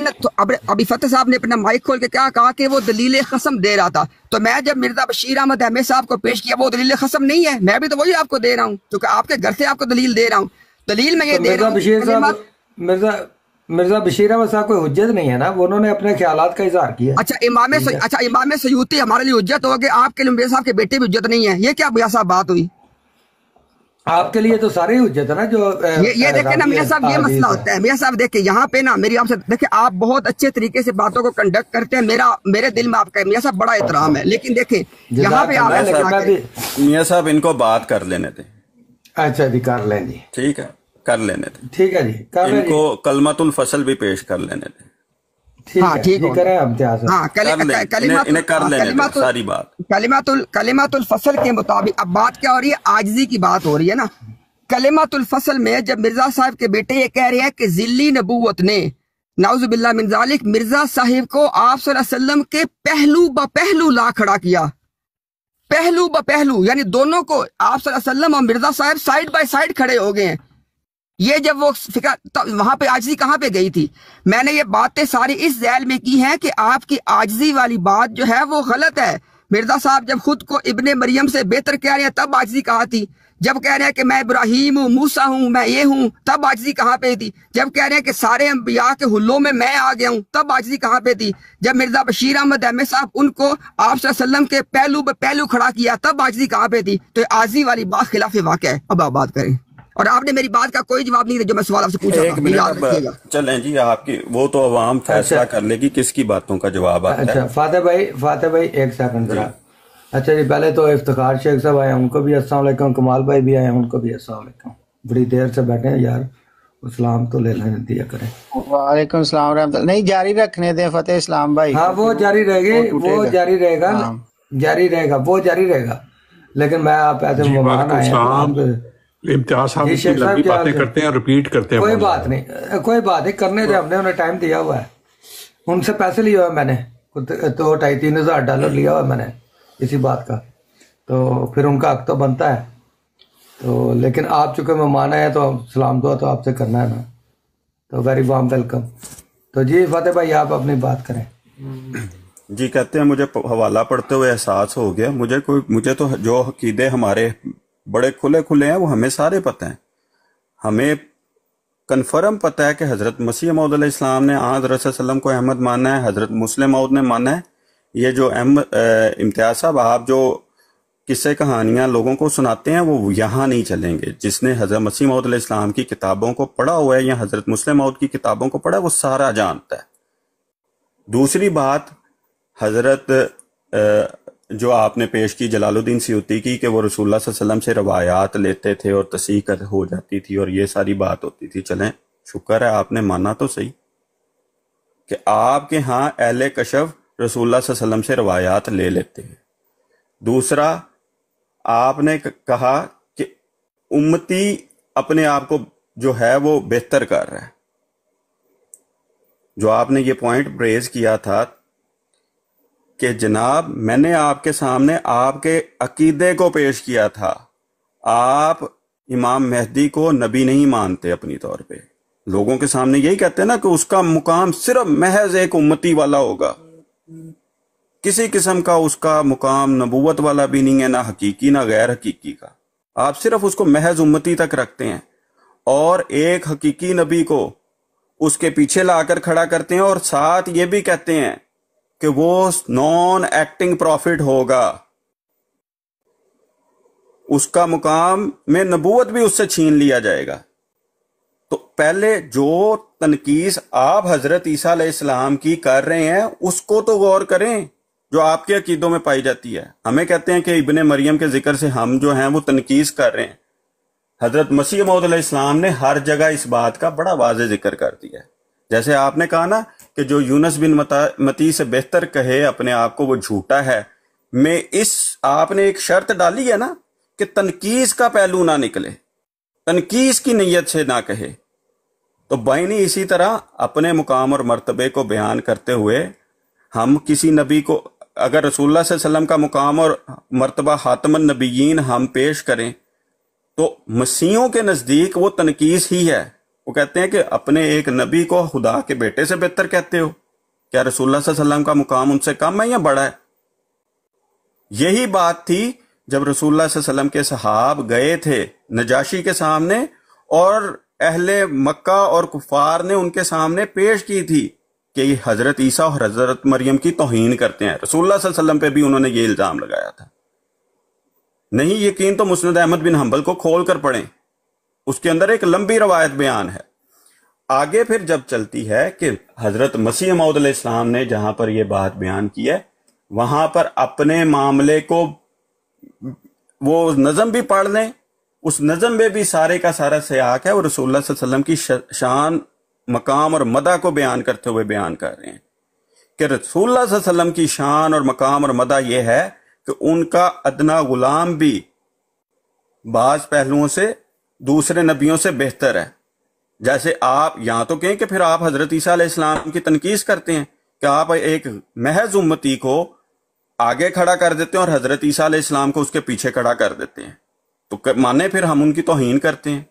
نے اپنا مائک کھول کے کیا کہا کہ وہ دلیل قسم دے رہا تھا. تو میں جب مرزا بشیر احمد ایم اے صاحب کو پیش کیا، وہ دلیل قسم نہیں ہے، میں بھی تو وہی آپ کو دے رہا ہوں، کیونکہ آپ کے گھر سے آپ کو دلیل دے رہا ہوں. دلیل میں یہ دے رہا ہوں مرزا بشیر احمد صاحب کوئی حجت نہیں ہے نا، انہوں نے اپنے خیالات کا اظہار کیا. اچھا امام سیوطی ہمارے لیے حجت ہوگے، آپ کے لیے مرزا صاحب کے بیٹے بھی حجت نہیں ہے، یہ کیا میاں صاحب بات ہوئی؟ آپ کے لیے تو سارے حجت ہے نا. جو یہ دیکھیں نا میاں صاحب، یہ مسئلہ ہوتا ہے میاں صاحب. دیکھیں یہاں پہ نا میری آپ سے دیکھیں، آپ بہت اچھے طریقے سے باتوں کو کنڈکٹ کرتے ہیں، میرے دل میں آپ کا میاں صاحب بڑا احترام ہے. لیکن دیکھیں یہاں پہ آپ میاں صاحب ان کو بات کر لینے دیں. اچھا جی کر لیں جی، ٹھیک ہے کر لینے دیں. ٹھیک ہے جی، ان کو کلمۃ الفصل بھی پیش کر لینے دیں. کلمۃ الفصل کے مطابق اب بات کیا ہو رہی ہے؟ عاجزی کی بات ہو رہی ہے نا. کلمۃ الفصل میں جب مرزا صاحب کے بیٹے یہ کہہ رہے ہیں کہ ذلی نبوت نے نعوذ باللہ من ذالک مرزا صاحب کو آپ صلی اللہ علیہ وسلم کے پہلو لا کھڑا کیا، پہلو ب پہلو، یعنی دونوں کو آپ صلی اللہ علیہ وسلم اور مرزا صاحب سائیڈ بائی سائیڈ کھڑے ہو گئے ہیں. یہ جب وہ فکر وہاں پہ عاجزی کہاں پہ گئی تھی؟ میں نے یہ باتیں ساری اس ذیل میں کی ہیں کہ آپ کی عاجزی والی بات جو ہے وہ غلط ہے. مرزا صاحب جب خود کو ابن مریم سے بہتر کہہ رہے ہیں تب عاجزی کہاں تھی؟ جب کہہ رہے ہیں کہ میں ابراہیم ہوں، موسیٰ ہوں، میں یہ ہوں، تب عاجزی کہاں پہ تھی؟ جب کہہ رہے ہیں کہ سارے انبیاء کے حلوں میں آ گیا ہوں، تب عاجزی کہاں پہ تھی؟ جب مرزا بشیر احمد احمد صاحب ان کو آپ صلی اللہ علیہ وسلم کے پہلو بہ پہلو کھڑا کیا تب عاجزی کہاں پہ تھی؟ تو یہ عاجزی والی بات خلاف واقع ہے. اب آپ بات کریں. اور آپ نے میری بات کا کوئی جواب نہیں دیا جو میں سوال آپ سے پوچھا ایک منٹ چلیں جی، آپ کی وہ تو عوام فیصلہ کر لے گی کس کی باتوں کا جواب آتا ہے. اچھا فاتح بھائی ایک سیکنڈ ذرا. اچھا جی، پہلے تو افتخار شیخ صاحب آئے ہیں، ان کو بھی السلام علیکم. کمال بھائی بھی آئے ہیں، ان کو بھی السلام علیکم. بڑی دیر سے بیٹھے ہیں یار، اسلام تو لے لینے دیا کریں. وعلیکم السلام ورحمۃ اللہ. نہیں جاری رکھنے دیں فتح اسلام بھائی. ہاں وہ جاری رہے گی، وہ جاری رہے گا، جاری رہے گا، وہ جاری رہے گا. لیکن میں آپ ایسے مہمان آئے ہیں، امتیاز صاحب کی لمبی باتیں کرتے ہیں، ریپیٹ کرتے ہیں. کوئی بات نہیں، کوئی بات نہیں، کرنے دیں. ہم نے انہیں ٹائم دیا ہوا ہے، ان سے پیسے لیا ہوا ہے میں نے، تو 2,500-3,000 ڈالر لیا ہوا ہے میں نے اسی بات کا. تو پھر ان کا حق تو بنتا ہے. تو لیکن آپ چونکہ مہمان آئے ہیں تو سلام دعا تو آپ سے کرنا ہے نا. تو ویری وارم ویلکم. تو جی فاتح بھائی آپ اپنی بات کریں. جی کہتے ہیں مجھے حوالہ پڑھتے ہوئے احساس ہو گیا، مجھے تو جو عقیدے ہمارے بڑے کھلے کھلے ہیں وہ ہمیں سارے پتہ ہیں. ہمیں کنفرم پتہ ہے کہ حضرت مسیح موعود علیہ السلام نے حضرت صلی اللہ علیہ وسلم کو احمد مانا ہے، حضرت مسلم موعود نے مانا ہے. یہ جو امتیاز صاحب آپ جو قصے کہانیاں لوگوں کو سناتے ہیں وہ یہاں نہیں چلیں گے. جس نے حضرت مسیح موعود علیہ السلام کی کتابوں کو پڑھا ہوا ہے یا حضرت مسلم موعود کی کتابوں کو پڑھا ہے وہ سارا جانتا ہے. دوسری بات، حضرت جو آپ نے پیش کی جلال الدین سیوطی کی کہ وہ رسول اللہ صلی اللہ علیہ وسلم سے روایات لیتے تھے اور تصحیح ہو جاتی تھی اور یہ ساری بات ہوتی تھی. چلیں شکر ہے آپ نے مانا تو صحیح کہ آپ کے ہاں اہل کشف رسول اللہ صلی اللہ علیہ وسلم سے روایات لے لیتے ہیں. دوسرا، آپ نے کہا کہ امتی اپنے آپ کو جو ہے وہ بہتر کر رہا ہے. جو آپ نے یہ پوائنٹ ریز کیا تھا کہ جناب میں نے آپ کے سامنے آپ کے عقیدے کو پیش کیا تھا. آپ امام مہدی کو نبی نہیں مانتے اپنی طور پہ، لوگوں کے سامنے یہی کہتے ہیں نا کہ اس کا مقام صرف محض ایک امتی والا ہوگا، کسی قسم کا اس کا مقام نبوت والا بھی نہیں ہے، نہ حقیقی نہ غیر حقیقی کا. آپ صرف اس کو محض امتی تک رکھتے ہیں اور ایک حقیقی نبی کو اس کے پیچھے لا کر کھڑا کرتے ہیں اور ساتھ یہ بھی کہتے ہیں کہ وہ نان ایکٹنگ پروفٹ ہوگا، اس کا مقام میں نبوت بھی اس سے چھین لیا جائے گا. تو پہلے جو تنقیص آپ حضرت عیسیٰ علیہ السلام کی کر رہے ہیں اس کو تو غور کریں جو آپ کے عقیدوں میں پائی جاتی ہے. ہمیں کہتے ہیں کہ ابن مریم کے ذکر سے ہم جو ہیں وہ تنقیص کر رہے ہیں. حضرت مسیح موعود علیہ السلام نے ہر جگہ اس بات کا بڑا واضح ذکر کر دیا ہے. جیسے آپ نے کہا نا کہ جو یونس بن متی سے بہتر کہے اپنے آپ کو وہ جھوٹا ہے، میں آپ نے ایک شرط ڈالی ہے نا کہ تنقیص کا پہلو نہ نکلے، تنقیص کی نیت سے نہ کہے. تو بائنی اسی طرح اپنے مقام اور مرتبے کو بیان کرتے ہوئے ہم کسی نبی کو اگر رسول اللہ صلی اللہ علیہ وسلم کا مقام اور مرتبہ خاتم النبیین ہم پیش کریں تو مسیحوں کے نزدیک وہ تنقیص ہی ہے. وہ کہتے ہیں کہ اپنے ایک نبی کو خدا کے بیٹے سے بہتر کہتے ہو، کیا رسول اللہ صلی اللہ علیہ وسلم کا مقام ان سے کم ہے یا بڑا ہے؟ یہی بات تھی جب رسول اللہ صلی اللہ علیہ وسلم کے صحاب گئے تھے نجاشی کے سامنے اور اہل مکہ اور کفار نے ان کے سامنے پیش کی تھی کہ یہ حضرت عیسیٰ اور حضرت مریم کی توہین کرتے ہیں. رسول اللہ صلی اللہ علیہ وسلم پہ بھی انہوں نے یہ الزام لگایا تھا. نہیں یقین تو مسند احمد بن حنبل کو کھول کر پڑھیں، اس کے اندر ایک لمبی روایت بیان ہے. آگے پھر جب چلتی ہے کہ حضرت مسیح موعود علیہ السلام نے جہاں پر یہ بات بیان کی ہے وہاں پر اپنے معاملے کو وہ نظم بھی پڑھ لیں، اس نظم میں بھی سارے کا سارا سیاق ہے. وہ رسول اللہ صلی اللہ علیہ وسلم کی شان، مقام اور مدح کو بیان کرتے ہوئے بیان کر رہے ہیں کہ رسول اللہ صلی اللہ علیہ وسلم کی شان اور مقام اور مدح یہ ہے کہ ان کا ادنا غلام بھی بعض پہلوؤں سے دوسرے نبیوں سے بہتر ہے. جیسے آپ یہاں تو کہیں کہ پھر آپ حضرت عیسیٰ علیہ السلام کی تنقیص کرتے ہیں کہ آپ ایک محض امتی کو آگے کھڑا کر دیتے ہیں اور حضرت عیسیٰ علیہ السلام کو اس کے پیچھے کھڑا کر دیتے ہیں، تو مانے پھر ہم ان کی توہین کرتے ہیں؟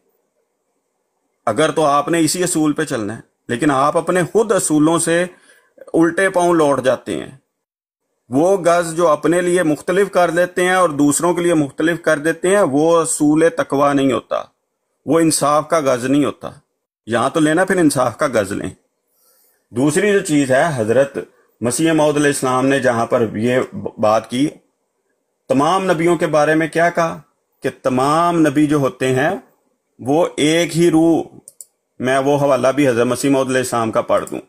اگر تو آپ نے اسی اصول پہ چلنا ہے، لیکن آپ اپنے خود اصولوں سے الٹے پاؤں لوٹ جاتے ہیں۔ وہ گز جو اپنے لیے مختلف کر دیتے ہیں اور دوسروں کے لیے مختلف کر دیتے ہیں، وہ اصول تقویٰ نہیں ہوتا، وہ انصاف کا گز نہیں ہوتا۔ یہاں تو لینا پھر انصاف کا گز لیں۔ دوسری جو چیز ہے، حضرت مسیح موعود علیہ السلام نے جہاں پر یہ بات کی، تمام نبیوں کے بارے میں کیا کہا کہ تمام نبی جو ہوتے ہیں وہ ایک ہی روح، میں وہ حوالہ بھی حضرت مسیح موعود علیہ السلام کا پڑھ دوں،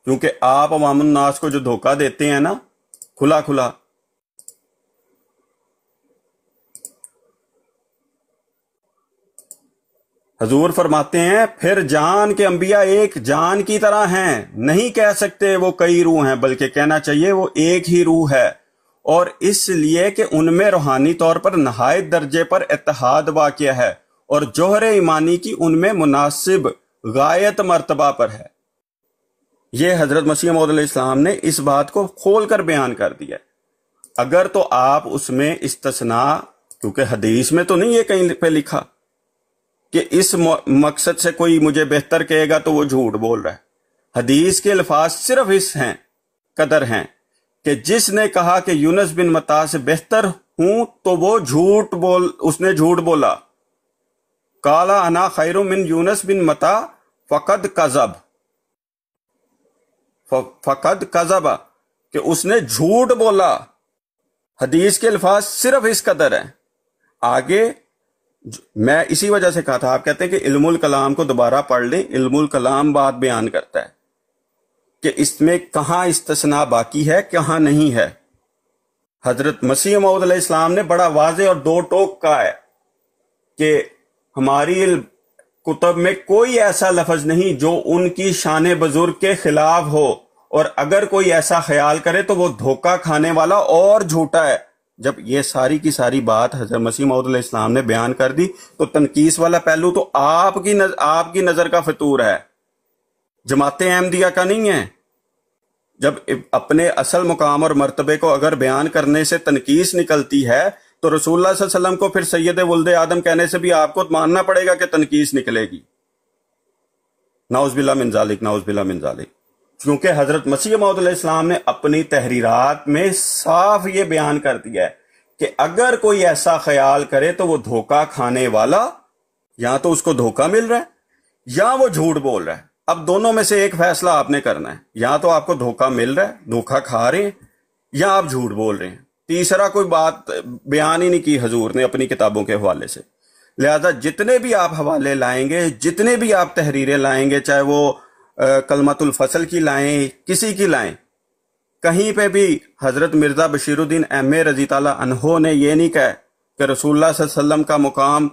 کیونکہ آپ عوام الناس کو جو دھوکہ دیتے ہیں نا کھلا کھلا، حضور فرماتے ہیں پھر جان کے انبیاء ایک جان کی طرح ہیں، نہیں کہہ سکتے وہ کئی روح ہیں، بلکہ کہنا چاہیے وہ ایک ہی روح ہے، اور اس لیے کہ ان میں روحانی طور پر نہایت درجے پر اتحاد واقع ہے اور جوہر ایمانی کی ان میں مناسب غایت مرتبہ پر ہے۔ یہ حضرت مسیح موعود علیہ السلام نے اس بات کو کھول کر بیان کر دیا ہے۔ اگر تو آپ اس میں استثناء، کیونکہ حدیث میں تو نہیں یہ کہیں پہ لکھا کہ اس مقصد سے کوئی مجھے بہتر کہے گا تو وہ جھوٹ بول رہا ہے، حدیث کے الفاظ صرف اس ہیں قدر ہیں کہ جس نے کہا کہ یونس بن متا سے بہتر ہوں تو وہ اس نے جھوٹ بولا، قالا انا خیر من یونس بن متا فقد کذب کہ اس نے جھوٹ بولا۔ حدیث کے الفاظ صرف اس قدر ہیں۔ آگے میں اسی وجہ سے کہا تھا، آپ کہتے ہیں کہ علم الکلام کو دوبارہ پڑھ لیں، علم الکلام بات بیان کرتا ہے کہ اس میں کہاں استثناء باقی ہے کہاں نہیں ہے۔ حضرت مسیح موعود علیہ السلام نے بڑا واضح اور دو ٹوک کہا ہے کہ ہماری کتب میں کوئی ایسا لفظ نہیں جو ان کی شان بزرگ کے خلاف ہو، اور اگر کوئی ایسا خیال کرے تو وہ دھوکہ کھانے والا اور جھوٹا ہے۔ جب یہ ساری کی ساری بات حضرت مسیح موعود علیہ السلام نے بیان کر دی تو تنقیس والا پہلو تو آپ کی نظر کا فطور ہے، جماعت احمدیہ کا نہیں ہے۔ جب اپنے اصل مقام اور مرتبے کو اگر بیان کرنے سے تنقیس نکلتی ہے تو رسول اللہ صلی اللہ علیہ وسلم کو پھر سید ولد آدم کہنے سے بھی آپ کو ماننا پڑے گا کہ تنقیس نکلے گی۔ نعوذ باللہ من ذالک، نعوذ باللہ من ذالک۔ کیونکہ حضرت مسیح موعود علیہ السلام نے اپنی تحریرات میں صاف یہ بیان کر دیا ہے کہ اگر کوئی ایسا خیال کرے تو وہ دھوکہ کھانے والا، یا تو اس کو دھوکہ مل رہا ہے یا وہ جھوٹ بول رہا ہے۔ اب دونوں میں سے ایک فیصلہ آپ نے کرنا ہے، یا تو آپ کو دھوکہ مل رہا ہے، دھوکہ کھا رہے ہیں، یا آپ جھوٹ بول رہے ہیں۔ تیسرا کوئی بات بیان ہی نہیں کی حضور نے اپنی کتابوں کے حوالے سے۔ لہذا جتنے بھی آپ حوالے لائیں گے، جتنے بھی آپ تحریریں لائیں گے، چاہے وہ کلمۃ الفصل کی لائیں، کسی کی لائیں، کہیں پہ بھی حضرت مرزا بشیر الدین احمد رضی تعالیٰ عنہ نے یہ نہیں کہا کہ رسول اللہ صلی اللہ علیہ وسلم کا مقام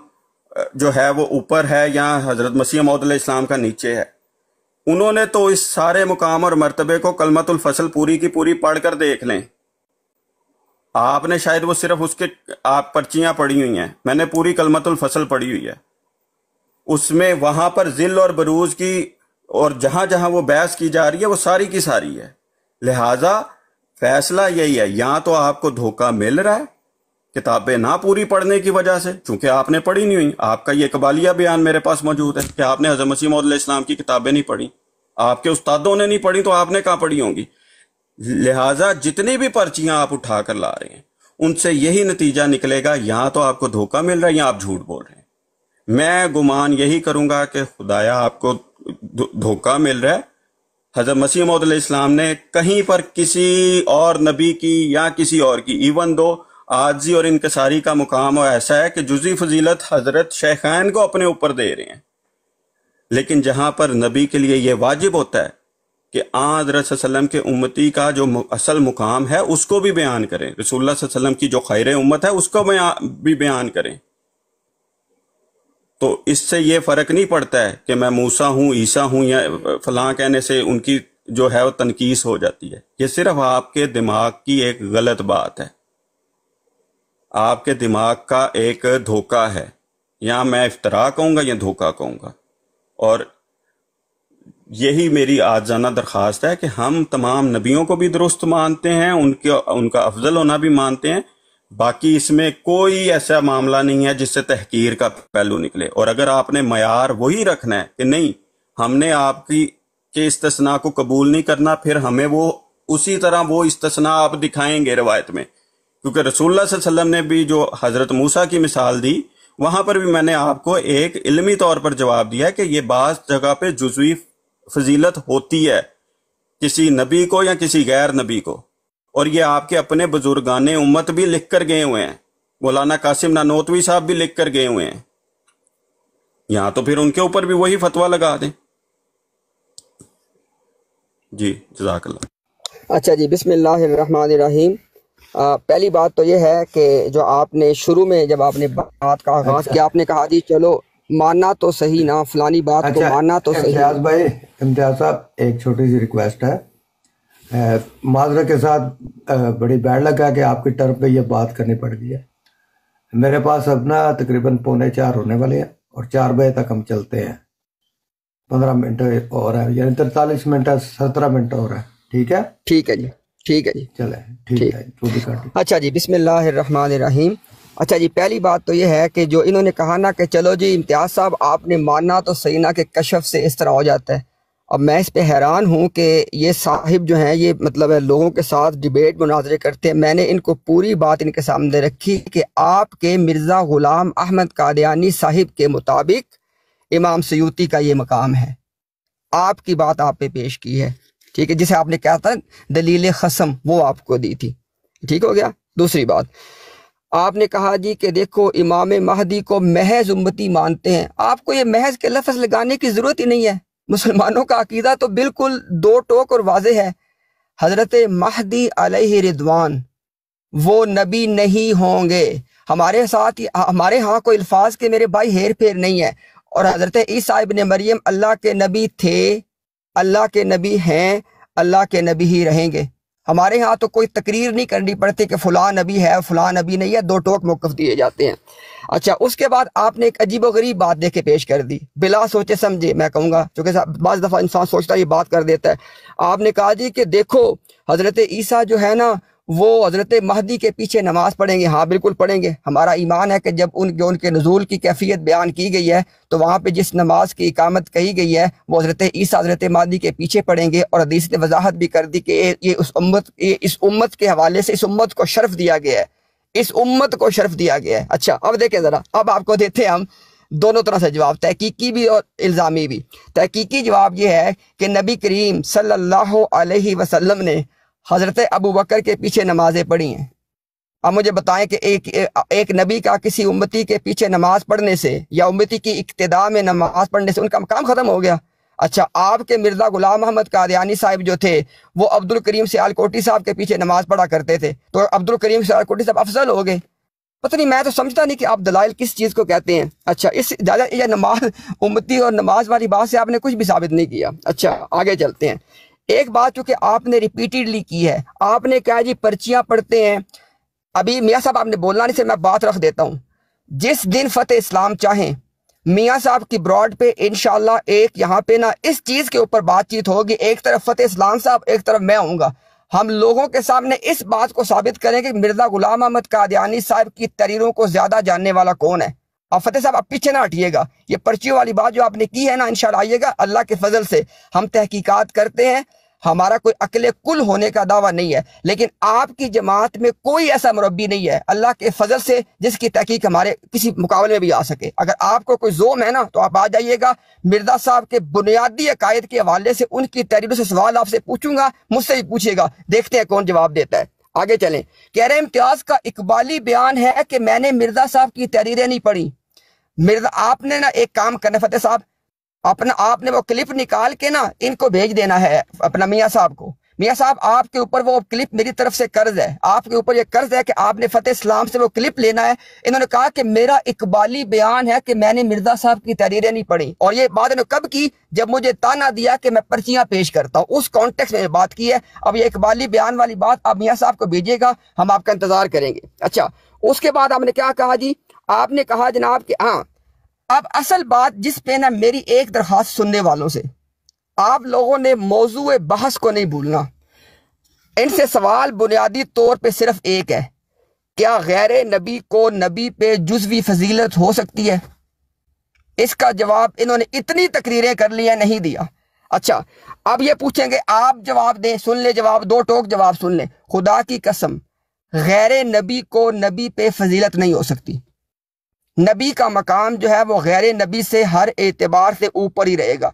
جو ہے وہ اوپر ہے یا حضرت مسیح موعود علیہ السلام کا نیچے ہے۔ انہوں نے تو اس سارے مقام اور مرتبے کو کلمۃ الفصل پوری کی پوری پڑھ کر دیکھ لیں۔ آپ نے شاید وہ صرف اس کے آپ پرچیاں پڑھی ہوئی ہیں، میں نے پوری کلمۃ الفصل پڑھی ہوئی ہے۔ اس میں وہاں پر ذل اور بروز کی اور جہاں جہاں وہ بحث کی جا رہی ہے وہ ساری کی ساری ہے۔ لہٰذا فیصلہ یہی ہے، یا تو آپ کو دھوکہ مل رہا ہے کتابیں نہ پوری پڑھنے کی وجہ سے، چونکہ آپ نے پڑھی نہیں ہوئی۔ آپ کا یہ قبالیہ بیان میرے پاس موجود ہے کہ آپ نے حضرت مسیح موعود علیہ السلام کی کتابیں نہیں پڑھی، آپ کے استادوں نے نہیں پڑھی، تو آپ نے کہاں پڑھی ہوں گی؟ لہٰذا جتنی بھی پرچیاں آپ اٹھا کر لا رہے ہیں ان سے یہی نتیجہ نکلے گا، یا تو آپ کو دھوکہ مل رہا ہے یا آپ جھوٹ بول رہے ہیں۔ میں گمان یہی کروں گا کہ خدایا آپ کو دھوکہ مل رہا ہے۔ حضرت مسیح موعود علیہ السلام نے کہیں پر کسی اور نبی کی یا کسی اور کی، ایون دو عاجزی اور انکساری کا مقام ایسا ہے کہ جزئی فضیلت حضرت شیخین کو اپنے اوپر دے رہے ہیں، لیکن جہاں پر نبی کے لیے یہ واجب ہوتا ہے کہ حضرت صلی اللہ علیہ وسلم کے امتی کا جو اصل مقام ہے اس کو بھی بیان کریں، رسول اللہ صلی اللہ علیہ وسلم کی جو خیر امت ہے اس کو بھی بیان کریں، تو اس سے یہ فرق نہیں پڑتا ہے کہ میں موسیٰ ہوں، عیسیٰ ہوں، یا فلاں کہنے سے ان کی جو ہے وہ تنقیس ہو جاتی ہے۔ یہ صرف آپ کے دماغ کی ایک غلط بات ہے، آپ کے دماغ کا ایک دھوکہ ہے، یا میں افتراء کہوں گا یا دھوکہ کہوں گا۔ اور یہی میری آجزانہ درخواست ہے کہ ہم تمام نبیوں کو بھی درست مانتے ہیں، ان کا افضل ہونا بھی مانتے ہیں، باقی اس میں کوئی ایسا معاملہ نہیں ہے جس سے تحقیر کا پہلو نکلے۔ اور اگر آپ نے معیار وہی رکھنا ہے کہ نہیں ہم نے آپ کی کے استثناء کو قبول نہیں کرنا، پھر ہمیں وہ اسی طرح وہ استثناء آپ دکھائیں گے روایت میں، کیونکہ رسول اللہ صلی اللہ علیہ وسلم نے بھی جو حضرت موسیٰ کی مثال دی وہاں پر بھی میں نے آپ کو ایک علمی طور پر جواب دیا کہ یہ بعض جگہ پہ جزوی فضیلت ہوتی ہے کسی نبی کو یا کسی غیر نبی کو، اور یہ آپ کے اپنے بزرگان امت بھی لکھ کر گئے ہوئے ہیں، مولانا قاسم نانوتوی صاحب بھی لکھ کر گئے ہوئے ہیں، یہاں تو پھر ان کے اوپر بھی وہی فتویٰ لگا دیں۔ جی جزاک اللہ۔ اچھا جی، بسم اللہ الرحمن الرحیم۔ پہلی بات تو یہ ہے کہ جو آپ نے شروع میں جب آپ نے بات کا آغاز کیا آپ نے کہا جی چلو ماننا تو صحیح نا، فلانی بات کو ماننا تو صحیح۔ امتیاز بھائی، امتیاز صاحب ایک چھوٹی سی ریکویسٹ ہے، معذرت کے ساتھ بڑی بیڈ لگا کہ آپ کی ٹرم پہ یہ بات کرنی پڑ گئی ہے۔ میرے پاس اب نا تقریباً 3:45 ہونے والے ہیں اور 4 بجے تک ہم چلتے ہیں، 15 منٹ اور ہے، یعنی 43 منٹ 17 منٹ اور ہے، ٹھیک ہے؟ ٹھیک ہے جی، ٹھیک ہے جی، چلے ٹھیک ہے، جو بھی کر دیں۔ اچھا جی، بسم اللہ الرحمن الرحیم۔ اچھا جی، پہلی بات تو یہ ہے کہ جو انہوں نے کہا نا کہ چلو جی امتیاز صاحب آپ نے ماننا تو صحیح نا کہ کشف سے اس طرح ہو جاتا ہے، اب میں اس پہ حیران ہوں کہ یہ صاحب جو ہیں یہ مطلب ہے لوگوں کے ساتھ ڈیبیٹ مناظرے کرتے ہیں۔ میں نے ان کو پوری بات ان کے سامنے رکھی کہ آپ کے مرزا غلام احمد قادیانی صاحب کے مطابق امام سیوطی کا یہ مقام ہے، آپ کی بات آپ پہ پیش کی ہے، ٹھیک ہے، جسے آپ نے کہا تھا دلیل خصم وہ آپ کو دی تھی، ٹھیک ہو گیا۔ دوسری بات آپ نے کہا جی کہ دیکھو امام مہدی کو محض امتی مانتے ہیں، آپ کو یہ محض کے لفظ لگانے کی ضرورت ہی نہیں ہے، مسلمانوں کا عقیدہ تو بالکل دو ٹوک اور واضح ہے، حضرت مہدی علیہ رضوان وہ نبی نہیں ہوں گے، ہمارے ساتھ ہمارے ہاں کوئی الفاظ کے میرے بھائی ہیر پھیر نہیں ہے، اور حضرت عیسیٰ ابن مریم اللہ کے نبی تھے، اللہ کے نبی ہیں، اللہ کے نبی ہی رہیں گے، ہمارے ہاں تو کوئی تقریر نہیں کرنی پڑتی کہ فلاں نبی ہے فلاں نبی نہیں ہے، دو ٹوک موقف دیے جاتے ہیں۔ اچھا، اس کے بعد آپ نے ایک عجیب و غریب بات دیکھ کے پیش کر دی بلا سوچے سمجھے، میں کہوں گا چونکہ بعض دفعہ انسان سوچتا ہے یہ بات کر دیتا ہے۔ آپ نے کہا جی کہ دیکھو حضرت عیسیٰ جو ہے نا وہ حضرت مہدی کے پیچھے نماز پڑھیں گے، ہاں بالکل پڑھیں گے، ہمارا ایمان ہے کہ جب ان کے نزول کی کیفیت بیان کی گئی ہے تو وہاں پہ جس نماز کی اقامت کہی گئی ہے وہ حضرت عیسیٰ حضرت مہدی کے پیچھے پڑھیں گے، اور حدیث نے وضاحت بھی کر دی کہ یہ اس امت کے حوالے سے اس امت کو شرف دیا گیا ہے، اس امت کو شرف دیا گیا ہے۔ اچھا اب دیکھیں ذرا، اب آپ کو دیتے ہیں ہم دونوں طرح سے جواب، تحقیقی بھی اور الزامی بھی۔ تحقیقی جواب یہ ہے کہ نبی کریم صلی اللہ علیہ وسلم نے حضرت ابو بکر کے پیچھے نمازیں پڑھی ہیں۔ اب مجھے بتائیں کہ ایک نبی کا کسی امتی کے پیچھے نماز پڑھنے سے یا امتی کی اقتداء میں نماز پڑھنے سے ان کا مقام ختم ہو گیا؟ اچھا، آپ کے مرزا غلام احمد قادیانی صاحب جو تھے وہ عبد الکریم سیالکوٹی صاحب کے پیچھے نماز پڑھا کرتے تھے، تو عبد الکریم سیالکوٹی صاحب افضل ہو گئے؟ پتہ نہیں، میں تو سمجھتا نہیں کہ آپ دلائل کس چیز کو کہتے ہیں۔ اچھا، اس یہ نماز امتی اور نماز والی بات سے آپ نے کچھ بھی ثابت نہیں کیا۔ اچھا آگے چلتے ہیں۔ ایک بات چونکہ آپ نے ریپیٹیڈلی کی ہے، آپ نے کہا جی پرچیاں پڑھتے ہیں، ابھی میاں صاحب آپ نے بولنا نہیں سے میں بات رکھ دیتا ہوں، جس دن فتح اسلام چاہیں میاں صاحب کی براڈ پہ انشاءاللہ ایک یہاں پہ نا اس چیز کے اوپر بات چیت ہوگی، ایک طرف فتح اسلام صاحب ایک طرف میں ہوں گا، ہم لوگوں کے سامنے اس بات کو ثابت کریں کہ مرزا غلام احمد قادیانی صاحب کی تحریروں کو زیادہ جاننے والا کون ہے۔ اب فتح صاحب آپ پیچھے نہ ہٹیے گا، یہ پرچیوں والی بات جو آپ نے کی ہے نا انشاءاللہ آئیے گا، اللہ کے فضل سے ہم تحقیقات کرتے ہیں، ہمارا کوئی عقل کل ہونے کا دعویٰ نہیں ہے، لیکن آپ کی جماعت میں کوئی ایسا مربی نہیں ہے اللہ کے فضل سے جس کی تحقیق ہمارے کسی مقابلے میں بھی آ سکے۔ اگر آپ کو کوئی زوم ہے نا تو آپ آ جائیے گا، مرزا صاحب کے بنیادی عقائد کے حوالے سے ان کی تحریروں سے سوال آپ سے پوچھوں گا، مجھ سے بھی پوچھیے گا، دیکھتے ہیں کون جواب دیتا ہے۔ آگے چلیں، کہہ رہے امتیاز کا اقبالی بیان ہے کہ میں نے مرزا صاحب کی تحریریں نہیں پڑھی۔ مرزا آپ نے نا ایک کام کرنا فتح صاحب، آپ نے وہ کلپ نکال کے نا ان کو بھیج دینا ہے اپنا میاں صاحب کو، میاں صاحب آپ کے اوپر وہ کلپ میری طرف سے قرض ہے، آپ کے اوپر یہ قرض ہے کہ آپ نے فتح اسلام سے وہ کلپ لینا ہے۔ انہوں نے کہا کہ میرا اقبالی بیان ہے کہ میں نے مرزا صاحب کی تحریریں نہیں پڑھی، اور یہ بات انہوں نے کب کی؟ جب مجھے تانا دیا کہ میں پرچیاں پیش کرتا ہوں، اس کانٹیکس میں بات کی ہے۔ اب یہ اقبالی بیان والی بات آپ میاں صاحب کو بھیجیے گا، ہم آپ کا انتظار کریں گے۔ اچھا، اس کے بعد آپ نے کیا کہا جی؟ آپ نے کہا جناب کہ ہاں اب اصل بات جس پہ نا میری ایک درخواست سننے والوں سے، آپ لوگوں نے موضوع بحث کو نہیں بھولنا. ان سے سوال بنیادی طور پہ صرف ایک ہے، کیا غیر نبی کو نبی پہ جزوی فضیلت ہو سکتی ہے؟ اس کا جواب انہوں نے اتنی تقریریں کر لی ہیں، نہیں دیا. اچھا اب یہ پوچھیں گے آپ جواب دیں، سن لے جواب، دو ٹوک جواب سن لیں. خدا کی قسم غیر نبی کو نبی پہ فضیلت نہیں ہو سکتی. نبی کا مقام جو ہے وہ غیر نبی سے ہر اعتبار سے اوپر ہی رہے گا.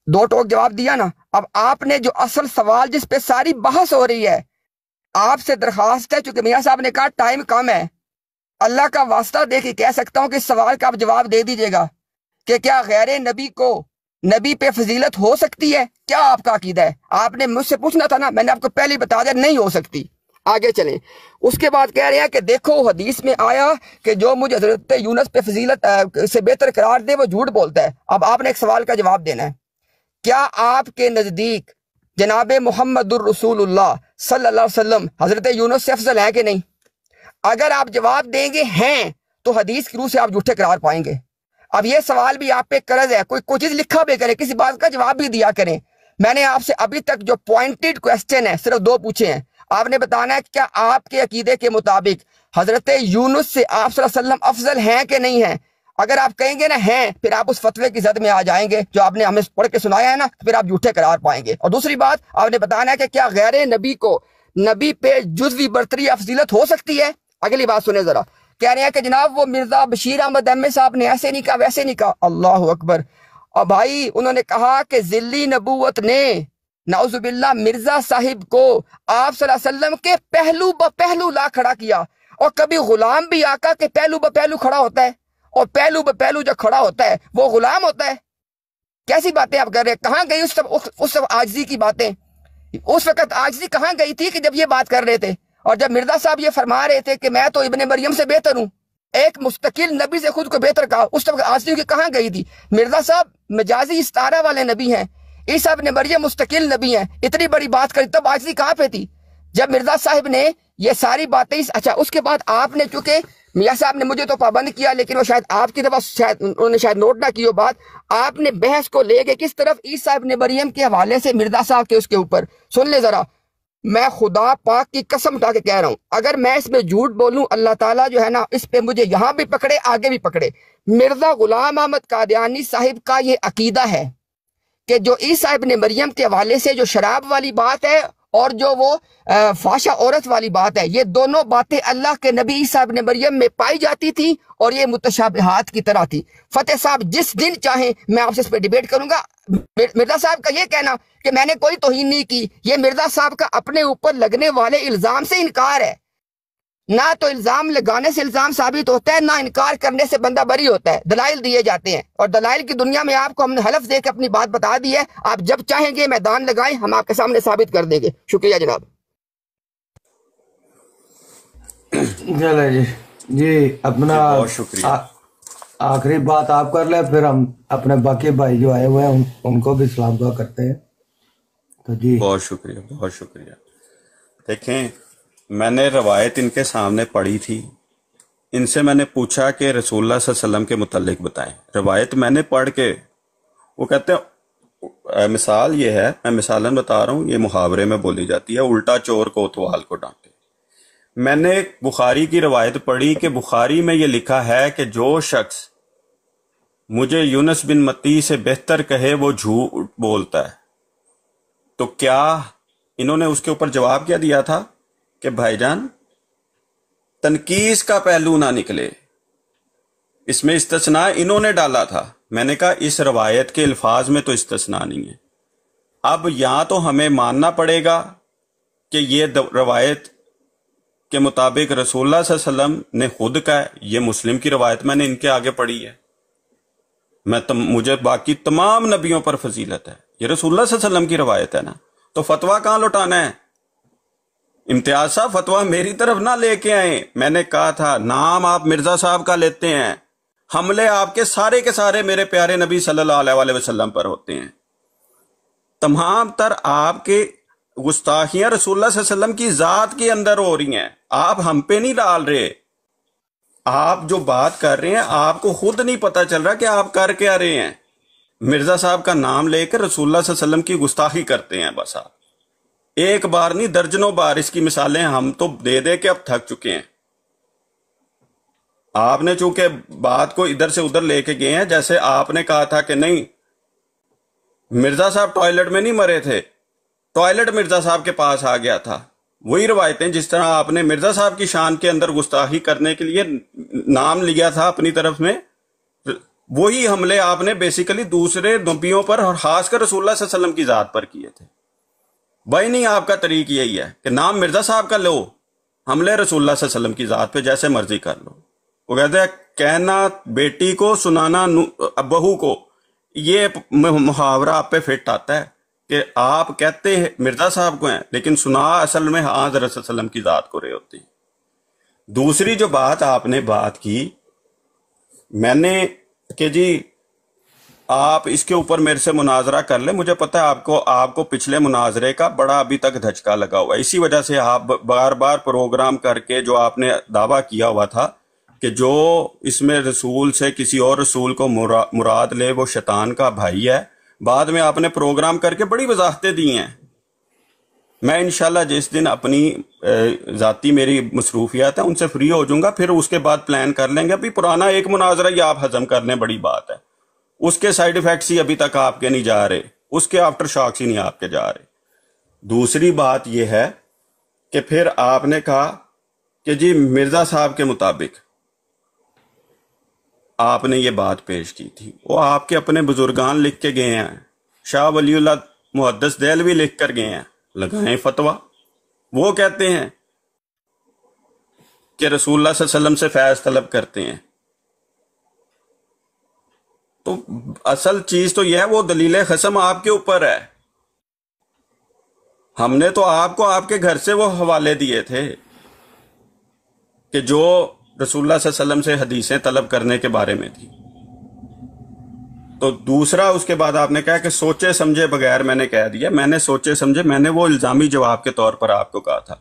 دو ٹوک جواب دیا نا. اب آپ نے جو اصل سوال جس پہ ساری بحث ہو رہی ہے، آپ سے درخواست ہے، چونکہ میاں صاحب نے کہا ٹائم کم ہے، اللہ کا واسطہ دے کے کہہ سکتا ہوں کہ اس سوال کا آپ جواب دے دیجئے گا کہ کیا غیر نبی کو نبی پہ فضیلت ہو سکتی ہے؟ کیا آپ کا عقیدہ ہے؟ آپ نے مجھ سے پوچھنا تھا نا، میں نے آپ کو پہلے ہی بتا دیا نہیں ہو سکتی. آگے چلیں. اس کے بعد کہہ رہے ہیں کہ دیکھو حدیث میں آیا کہ جو مجھے حضرت یونس پہ فضیلت سے بہتر قرار دے وہ جھوٹ بولتا ہے. اب آپ نے ایک سوال کا جواب دینا ہے. کیا آپ کے نزدیک جناب محمد الرسول اللہ صلی اللہ علیہ وسلم حضرت یونس سے افضل ہے کہ نہیں؟ اگر آپ جواب دیں گے ہیں تو حدیث کی روح سے آپ جھوٹے قرار پائیں گے. اب یہ سوال بھی آپ پہ قرض ہے، کوئی چیز لکھا بھی کرے، کسی بات کا جواب بھی دیا کریں. میں نے آپ سے ابھی تک جو پوائنٹڈ کوسچن ہے صرف 2 پوچھے ہیں. آپ نے بتانا ہے کہ کیا آپ کے عقیدے کے مطابق حضرت یونس سے آپ صلی اللہ علیہ وسلم افضل ہیں کہ نہیں ہیں؟ اگر آپ کہیں گے نا ہیں، پھر آپ اس فتوے کی زد میں آ جائیں گے جو آپ نے ہمیں پڑھ کے سنایا ہے نا، پھر آپ جھوٹے قرار پائیں گے. اور دوسری بات آپ نے بتانا ہے کہ کیا غیر نبی کو نبی پہ جزوی برتری افضیلت ہو سکتی ہے؟ اگلی بات سنیں ذرا. کہہ رہے ہیں کہ جناب وہ مرزا بشیر احمد احمد صاحب نے ایسے نہیں کہا، ویسے نہیں کہا. اللہ اکبر. اور بھائی انہوں نے کہا کہ ذلی نبوت نے نعوذ باللہ مرزا صاحب کو آپ صلی اللہ علیہ وسلم کے پہلو بپہلو لا کھڑا کیا. اور کبھی غلام بھی آقا کے پہلو بپہلو کھڑا ہوتا ہے، اور پہلو بپہلو جو کھڑا ہوتا ہے وہ غلام ہوتا ہے؟ کیسی باتیں آپ کر رہے ہیں؟ کہاں گئی اس عاجزی کی باتیں؟ اس وقت عاجزی کہاں گئی تھی کہ جب یہ بات کر رہے تھے؟ اور جب مرزا صاحب یہ فرما رہے تھے کہ میں تو ابن مریم سے بہتر ہوں، ایک مستقل نبی سے خود کو بہتر کہا، اس وقت عاجزی کی کہاں گئی تھی؟ مرزا صاحب مجازی استعارہ والے نبی ہیں، عیسیٰ ابن مریم مستقل نبی ہیں. اتنی بڑی بات کری تب عاجزی کہاں پہ تھی جب مرزا صاحب نے یہ ساری باتیں؟ اچھا اس کے بعد آپ نے، چونکہ میاں صاحب نے مجھے تو پابند کیا، لیکن وہ شاید آپ کی طرف انہوں نے شاید نوٹ نہ کی وہ بات، آپ نے بحث کو لے گئے کس طرف؟ عیسیٰ ابن مریم کے حوالے سے مرزا صاحب کے اس کے اوپر. سن لے ذرا، میں خدا پاک کی قسم اٹھا کے کہہ رہا ہوں، اگر میں اس میں جھوٹ بولوں اللہ تعالیٰ جو ہے نا اس پہ مجھے یہاں بھی پکڑے آگے بھی پکڑے. مرزا غلام احمد قادیانی صاحب کا یہ عقیدہ ہے کہ جو عیسیٰ ابن مریم کے حوالے سے جو شراب والی بات ہے اور جو وہ فحشہ عورت والی بات ہے، یہ دونوں باتیں اللہ کے نبی عیسیٰ ابن مریم میں پائی جاتی تھی اور یہ متشابہات کی طرح تھی. فتح صاحب جس دن چاہیں میں آپ سے اس پہ ڈیبیٹ کروں گا. مرزا صاحب کا یہ کہنا کہ میں نے کوئی توہین نہیں کی، یہ مرزا صاحب کا اپنے اوپر لگنے والے الزام سے انکار ہے. نہ تو الزام لگانے سے الزام ثابت ہوتا ہے، نہ انکار کرنے سے بندہ بری ہوتا ہے. دلائل دیے جاتے ہیں، اور دلائل کی دنیا میں آپ کو ہم نے حلف دے کے اپنی بات بتا دی ہے. آپ جب چاہیں گے میدان لگائیں، ہم آپ کے سامنے ثابت کر دیں گے. شکریہ جناب. چلے جی اپنا بہت شکریہ. آخری بات آپ کر لیں، پھر ہم اپنے باقی بھائی جو آئے ہوئے ہیں ان کو بھی سلام دعا کرتے ہیں. تو جی بہت شکریہ، بہت شکریہ. دیکھیں میں نے روایت ان کے سامنے پڑھی تھی، ان سے میں نے پوچھا کہ رسول اللہ صلی اللہ علیہ وسلم کے متعلق بتائیں. روایت میں نے پڑھ کے وہ کہتے ہیں، مثال یہ ہے، میں مثالاً بتا رہا ہوں، یہ محاورے میں بولی جاتی ہے، الٹا چور کو اتوال کو ڈانٹے. میں نے بخاری کی روایت پڑھی کہ بخاری میں یہ لکھا ہے کہ جو شخص مجھے یونس بن متی سے بہتر کہے وہ جھوٹ بولتا ہے. تو کیا انہوں نے اس کے اوپر جواب کیا دیا تھا کہ بھائی جان تنقیص کا پہلو نہ نکلے، اس میں استثناء انہوں نے ڈالا تھا. میں نے کہا اس روایت کے الفاظ میں تو استثناء نہیں ہے. اب یہاں تو ہمیں ماننا پڑے گا کہ یہ روایت کے مطابق رسول اللہ صلی اللہ علیہ وسلم نے خود کہا ہے. یہ مسلم کی روایت میں نے ان کے آگے پڑھی ہے. مجھے باقی تمام نبیوں پر فضیلت ہے، یہ رسول اللہ صلی اللہ علیہ وسلم کی روایت ہے نا. تو فتویٰ کہاں لوٹانا ہے؟ امتیاز صاحب فتویٰ میری طرف نہ لے کے آئیں. میں نے کہا تھا نام آپ مرزا صاحب کا لیتے ہیں، حملے آپ کے سارے میرے پیارے نبی صلی اللہ علیہ وسلم پر ہوتے ہیں. تمام تر آپ کے گستاخیاں رسول اللہ صلی اللہ علیہ وسلم کی ذات کے اندر ہو رہی ہیں، آپ ہم پہ نہیں ڈال رہے. آپ جو بات کر رہے ہیں آپ کو خود نہیں پتا چل رہا کہ آپ کر کیا رہے ہیں. مرزا صاحب کا نام لے کر رسول اللہ صلی اللہ علیہ وسلم کی گستاخی کرتے ہیں. بس آپ ایک بار نہیں درجنوں بار اس کی مثالیں ہم تو دے دے کے اب تھک چکے ہیں. آپ نے چونکہ بات کو ادھر سے ادھر لے کے گئے ہیں. جیسے آپ نے کہا تھا کہ نہیں مرزا صاحب ٹوائلٹ میں نہیں مرے تھے, ٹوائلٹ مرزا صاحب کے پاس آ گیا تھا. وہی روایتیں جس طرح آپ نے مرزا صاحب کی شان کے اندر گستاخی کرنے کے لیے نام لیا تھا اپنی طرف میں, وہی حملے آپ نے بیسیکلی دوسرے نبیوں پر اور خاص کر رسول اللہ صلی اللہ علیہ وسلم کی ذات پر کیے تھے. بھائی نہیں, آپ کا طریق یہی ہے کہ نام مرزا صاحب کا لو, حملے رسول اللہ صلی اللہ علیہ وسلم کی ذات پہ جیسے مرضی کر لو. وہ کہتے ہیں کہنا بیٹی کو سنانا بہو کو, یہ محاورہ آپ پہ فٹ آتا ہے کہ آپ کہتے ہیں مرزا صاحب کو ہیں لیکن سنا اصل میں حضرت صلی اللہ علیہ وسلم کی ذات کو رہے ہوتی. دوسری جو بات آپ نے بات کی میں نے کہ جی آپ اس کے اوپر میرے سے مناظرہ کر لیں, مجھے پتا ہے آپ کو پچھلے مناظرے کا بڑا ابھی تک دھچکا لگا ہوا ہے. اسی وجہ سے آپ بار بار پروگرام کر کے جو آپ نے دعویٰ کیا ہوا تھا کہ جو اس میں رسول سے کسی اور رسول کو مراد لے وہ شیطان کا بھائی ہے, بعد میں آپ نے پروگرام کر کے بڑی وضاحتیں دی ہیں. میں انشاءاللہ جس دن اپنی ذاتی میری مصروفیات ہیں ان سے فری ہو جاؤں گا, پھر اس کے بعد پلان کر لیں گے. ابھی پرانا ایک مناظرہ ہی آپ ہضم کر لیں, بڑی بات ہے. اس کے سائیڈ ایفیکٹس ہی ابھی تک آپ کے نہیں جا رہے, اس کے آفٹر شاکس ہی نہیں آپ کے جا رہے. دوسری بات یہ ہے کہ پھر آپ نے کہا کہ جی مرزا صاحب کے مطابق آپ نے یہ بات پیش کی تھی, وہ آپ کے اپنے بزرگان لکھ کے گئے ہیں, شاہ ولی اللہ محدث دہلوی لکھ کر گئے ہیں, لگائیں فتویٰ. وہ کہتے ہیں کہ رسول اللہ صلی اللہ علیہ وسلم سے فیض طلب کرتے ہیں. تو اصل چیز تو یہ ہے, وہ دلیل خصم آپ کے اوپر ہے. ہم نے تو آپ کو آپ کے گھر سے وہ حوالے دیے تھے کہ جو رسول اللہ صلی اللہ علیہ وسلم سے حدیثیں طلب کرنے کے بارے میں تھی. تو دوسرا اس کے بعد آپ نے کہا کہ سوچے سمجھے بغیر میں نے کہہ دیا. میں نے سوچے سمجھے, میں نے وہ الزامی جواب کے طور پر آپ کو کہا تھا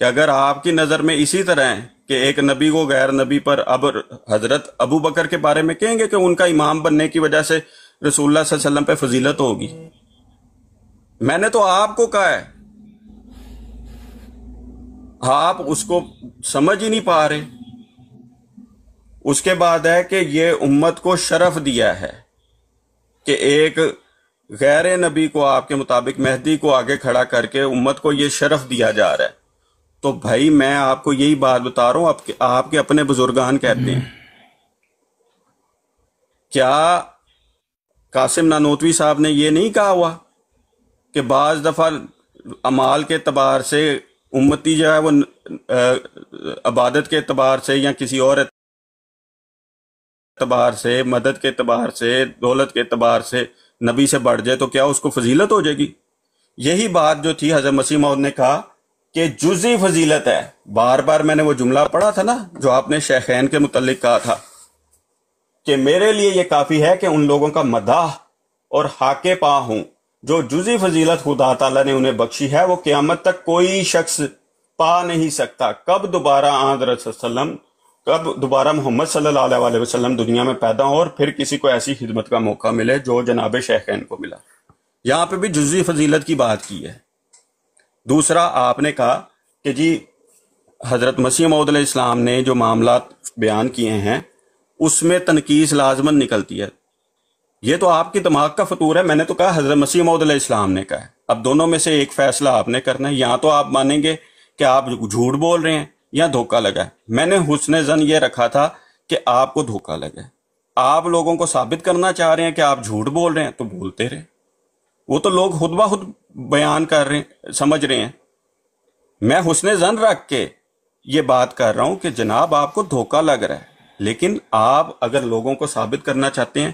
کہ اگر آپ کی نظر میں اسی طرح ہے کہ ایک نبی کو غیر نبی پر اب حضرت ابو بکر کے بارے میں کہیں گے کہ ان کا امام بننے کی وجہ سے رسول اللہ صلی اللہ علیہ وسلم پہ فضیلت ہوگی, میں نے تو آپ کو کہا ہے, آپ اس کو سمجھ ہی نہیں پا رہے. اس کے بعد ہے کہ یہ امت کو شرف دیا ہے کہ ایک غیر نبی کو آپ کے مطابق مہدی کو آگے کھڑا کر کے امت کو یہ شرف دیا جا رہا ہے. تو بھائی میں آپ کو یہی بات بتا رہا ہوں, آپ کے اپنے بزرگان کہتے ہیں. کیا قاسم نانوتوی صاحب نے یہ نہیں کہا ہوا کہ بعض دفعہ اعمال کے اعتبار سے امتی جو ہے وہ عبادت کے اعتبار سے یا کسی اور اعتبار سے, مدد کے اعتبار سے, دولت کے اعتبار سے نبی سے بڑھ جائے تو کیا اس کو فضیلت ہو جائے گی؟ یہی بات جو تھی حضرت مسیح موعود نے کہا کہ جزئی فضیلت ہے. بار بار میں نے وہ جملہ پڑھا تھا نا جو آپ نے شیخین کے متعلق کہا تھا کہ میرے لیے یہ کافی ہے کہ ان لوگوں کا مداح اور حاک پا ہوں جو جزئی فضیلت خدا تعالیٰ نے انہیں بخشی ہے, وہ قیامت تک کوئی شخص پا نہیں سکتا. کب دوبارہ حضرت صلی اللہ علیہ وسلم, کب دوبارہ محمد صلی اللہ علیہ وسلم دنیا میں پیدا ہوں اور پھر کسی کو ایسی خدمت کا موقع ملے جو جناب شیخین کو ملا. یہاں پہ بھی جزئی فضیلت کی بات کی ہے. دوسرا آپ نے کہا کہ جی حضرت مسیح موعود علیہ السلام نے جو معاملات بیان کیے ہیں اس میں تنقیص لازمن نکلتی ہے. یہ تو آپ کی دماغ کا فطور ہے. میں نے تو کہا حضرت مسیح موعود علیہ السلام نے کہا ہے. اب دونوں میں سے ایک فیصلہ آپ نے کرنا ہے. یہاں تو آپ مانیں گے کہ آپ جھوٹ بول رہے ہیں یا دھوکہ لگا ہے. میں نے حسن ظن یہ رکھا تھا کہ آپ کو دھوکہ لگا ہے. آپ لوگوں کو ثابت کرنا چاہ رہے ہیں کہ آپ جھوٹ بول رہے ہیں تو بولتے رہے. وہ تو لوگ خود بخود بیان کر رہے ہیں, سمجھ رہے ہیں. میں حسن ظن رکھ کے یہ بات کر رہا ہوں کہ جناب آپ کو دھوکہ لگ رہا ہے. لیکن آپ اگر لوگوں کو ثابت کرنا چاہتے ہیں,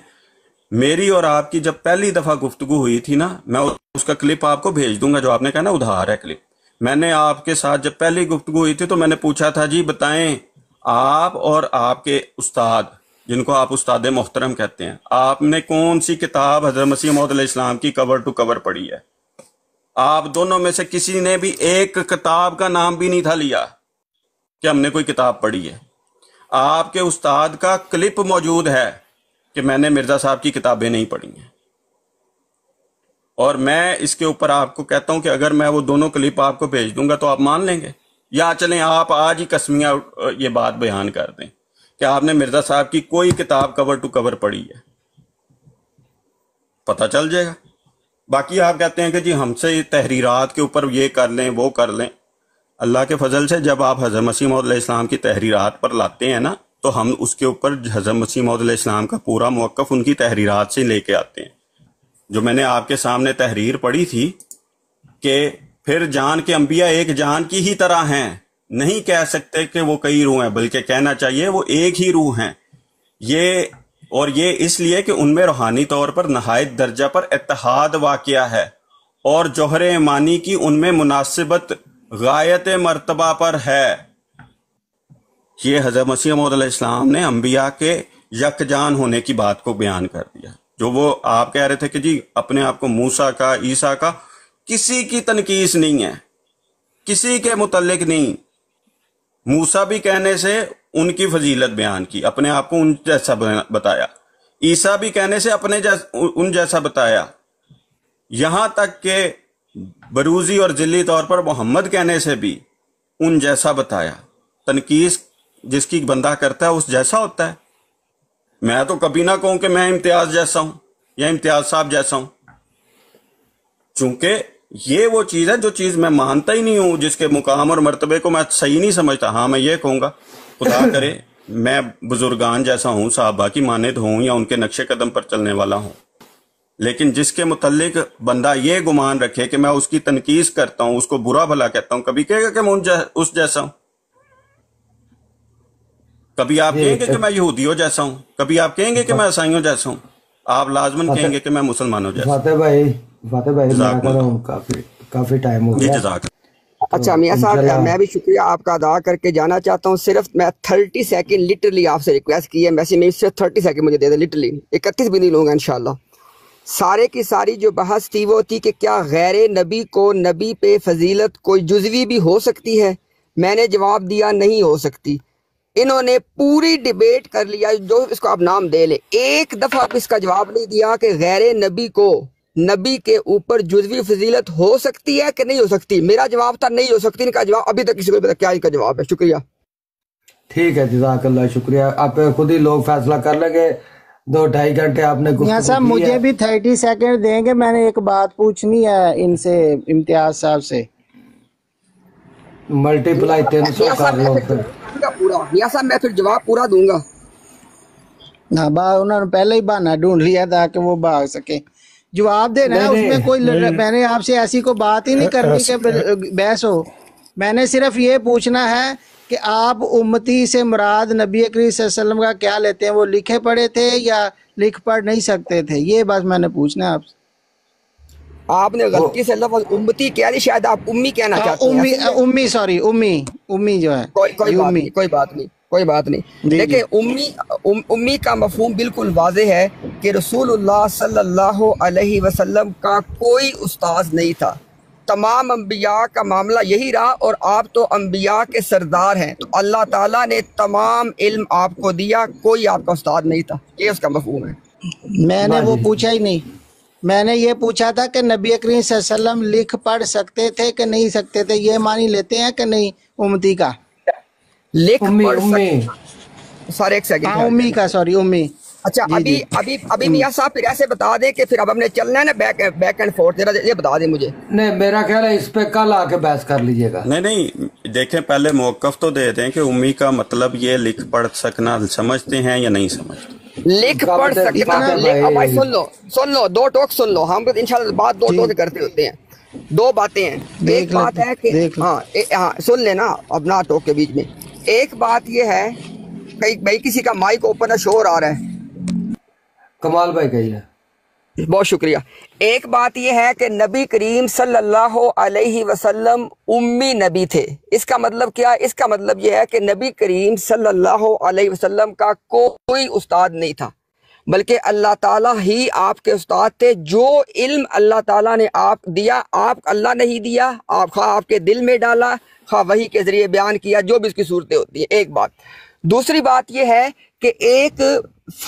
میری اور آپ کی جب پہلی دفعہ گفتگو ہوئی تھی نا, میں اس کا کلپ آپ کو بھیج دوں گا جو آپ نے کہا نا ادھار ہے کلپ. میں نے آپ کے ساتھ جب پہلی گفتگو ہوئی تھی تو میں نے پوچھا تھا جی بتائیں آپ اور آپ کے استاد جن کو آپ استاد محترم کہتے ہیں, آپ نے کون سی کتاب حضرت مسیح موعود علیہ السلام کی کور ٹو کور پڑھی ہے؟ آپ دونوں میں سے کسی نے بھی ایک کتاب کا نام بھی نہیں تھا لیا کہ ہم نے کوئی کتاب پڑھی ہے. آپ کے استاد کا کلپ موجود ہے کہ میں نے مرزا صاحب کی کتابیں نہیں پڑھی ہیں، اور میں اس کے اوپر آپ کو کہتا ہوں کہ اگر میں وہ دونوں کلپ آپ کو بھیج دوں گا تو آپ مان لیں گے، یا چلیں آپ آج ہی قسمیہ یہ بات بیان کر دیں کہ آپ نے مرزا صاحب کی کوئی کتاب کور ٹو کور پڑھی ہے، پتہ چل جائے گا۔ باقی آپ کہتے ہیں کہ جی ہم سے تحریرات کے اوپر یہ کر لیں وہ کر لیں، اللہ کے فضل سے جب آپ حضرت مسیح موعود علیہ السلام کی تحریرات پر لاتے ہیں نا تو ہم اس کے اوپر حضرت مسیح موعود علیہ السلام کا پورا موقف ان کی تحریرات سے لے کے آتے ہیں۔ جو میں نے آپ کے سامنے تحریر پڑھی تھی کہ پھر جان کے انبیاء ایک جان کی ہی طرح ہیں، نہیں کہہ سکتے کہ وہ کئی روح ہیں، بلکہ کہنا چاہیے وہ ایک ہی روح ہیں، یہ اس لیے کہ ان میں روحانی طور پر نہایت درجہ پر اتحاد واقع ہے، اور جوہر ایمانی کی ان میں مناسبت غایت مرتبہ پر ہے۔ یہ حضرت مسیح موعود علیہ السلام نے انبیاء کے یکجان ہونے کی بات کو بیان کر دیا۔ جو وہ آپ کہہ رہے تھے کہ جی اپنے آپ کو موسیٰ کا، عیسیٰ کا، کسی کی تنقیص نہیں ہے، کسی کے متعلق نہیں۔ موسیٰ بھی کہنے سے ان کی فضیلت بیان کی، اپنے آپ کو ان جیسا بتایا، عیسیٰ بھی کہنے سے ان جیسا بتایا، یہاں تک کہ بروزی اور ذلی طور پر محمد کہنے سے بھی ان جیسا بتایا۔ تنقیص جس کی بندہ کرتا ہے اس جیسا ہوتا ہے۔ میں تو کبھی نہ کہوں کہ میں امتیاز جیسا ہوں یا امتیاز صاحب جیسا ہوں، چونکہ یہ وہ چیز ہے جو چیز میں مانتا ہی نہیں ہوں، جس کے مقام اور مرتبے کو میں صحیح نہیں سمجھتا۔ ہاں میں یہ کہوں گا خدا کرے میں بزرگان جیسا ہوں، صحابہ کی مانند ہوں یا ان کے نقش قدم پر چلنے والا ہوں، لیکن جس کے متعلق بندہ یہ گمان رکھے کہ میں اس کی تنقیص کرتا ہوں، اس کو برا بھلا کہتا ہوں، کبھی کہے گا کہ میں اس جیسا ہوں، کبھی آپ کہیں گے کہ میں یہودیوں جیسا ہوں، کبھی آپ کہیں گے کہ میں عیسائیوں جیسا ہوں، آپ لازماً کہیں گے کہ میں مسلمانوں جیسا ہوں۔ فاتح بھائی میں کہہ رہا ہوں کافی ٹائم ہو گیا۔ اچھا میاں صاحب میں بھی شکریہ آپ کا ادا کر کے جانا چاہتا ہوں، صرف میں 30 سیکنڈ لٹرلی آپ سے ریکویسٹ کی ہے، ویسے میں صرف 30 سیکنڈ مجھے دے دیں، لٹرلی 31 بھی نہیں لوں گا انشاءاللہ۔ سارے کی ساری جو بحث تھی وہ تھی کہ کیا غیر نبی کو نبی پہ فضیلت کوئی جزوی بھی ہو سکتی ہے؟ میں نے جواب دیا نہیں ہو سکتی۔ انہوں نے پوری ڈیبیٹ کر لیا، جو اس کو آپ نام دے لیں، ایک دفعہ اس کا جواب نہیں دیا کہ غیر نبی کو نبی کے اوپر جزوی فضیلت ہو سکتی ہے کہ نہیں ہو سکتی۔ میرا جواب تھا نہیں ہو سکتی، ان کا جواب ابھی تک کسی کو پتا کیا ان کا جواب ہے۔ شکریہ۔ ٹھیک ہے، جزاک اللہ، شکریہ۔ آپ خود ہی لوگ فیصلہ کر لیں گے، 2-2.5 گھنٹے آپ نے یہاں صاحب مجھے بھی 30 سیکنڈ دیں گے، میں نے ایک بات پوچھنی ہے ان سے، امتیاز صاحب سے۔ ملٹیپلائی 300 کر لو پھر پورا میاں صاحب میں پھر جواب پورا دوں گا۔ انہوں نے پہلے ہی بہانا ڈھونڈ لیا تھا کہ وہ بھاگ سکے۔ جواب دینا ہے، اس میں کوئی میں نے آپ سے ایسی کوئی بات ہی نہیں کرنی کہ بحث ہو۔ میں نے صرف یہ پوچھنا ہے کہ آپ امتی سے مراد نبی کریم صلی اللہ علیہ وسلم کا کیا لیتے ہیں؟ وہ لکھے پڑھے تھے یا لکھ پڑھ نہیں سکتے تھے؟ یہ بس میں نے پوچھنا ہے آپ سے۔ آپ نے غلطی سے لفظ امتی کہہ دی، شاید آپ امی کہنا چاہتے ہیں۔ امی سوری، امی جو ہے، کوئی بات نہیں۔ دیکھیں امی کا مفہوم بالکل واضح ہے کہ رسول اللہ صلی اللہ علیہ وسلم کا کوئی استاذ نہیں تھا، تمام انبیاء کا معاملہ یہی رہا، اور آپ تو انبیاء کے سردار ہیں، تو اللہ تعالیٰ نے تمام علم آپ کو دیا، کوئی آپ کا استاد نہیں تھا، یہ اس کا مفہوم ہے۔ میں نے وہ پوچھا ہی نہیں، میں نے یہ پوچھا تھا کہ نبی کریم صلی اللہ علیہ وسلم لکھ پڑھ سکتے تھے کہ نہیں سکتے تھے، یہ معنی لیتے ہیں کہ نہیں امتی کا؟ لکھ پڑھ سارے ایک سیکنڈ امی کا، سوری امی۔ اچھا ابھی میاں صاحب پھر ایسے بتا دیں کہ پھر اب ہم نے چلنا ہے نا بیک اینڈ فورتھ، یہ بتا دیں مجھے۔ نہیں، میرا خیال ہے اس پہ کل آ کے بحث کر لیجئے گا۔ نہیں دیکھیں پہلے موقف تو دے دیں کہ امی کا مطلب یہ لکھ پڑھ سکنا سمجھتے ہیں یا نہیں سمجھتے؟ لکھ پڑھ سکنا، سن لو 2 ٹوک سن لو، ہم انشاءاللہ بات 2 ٹوک کرتے ہوتے ہیں۔ 2 باتیں ہیں، ایک بات ہے کہ ہاں سن لینا اب نہ ٹوک کے بیچ میں۔ ایک بات یہ ہے بھائی کسی کا مائک اوپن ہے، شور آ رہا ہے۔ کمال بھائی کہیے۔ بہت شکریہ۔ ایک بات یہ ہے کہ نبی کریم صلی اللہ علیہ وسلم امی نبی تھے۔ اس کا مطلب کیا؟ اس کا مطلب یہ ہے کہ نبی کریم صلی اللہ علیہ وسلم کا کوئی استاد نہیں تھا، بلکہ اللہ تعالیٰ ہی آپ کے استاد تھے۔ جو علم اللہ تعالیٰ نے آپ دیا، آپ اللہ نے ہی دیا، خواہ آپ کے دل میں ڈالا، خواہ وحی کے ذریعے بیان کیا، جو بھی اس کی صورتیں ہوتی ہیں۔ ایک بات۔ دوسری بات یہ ہے کہ ایک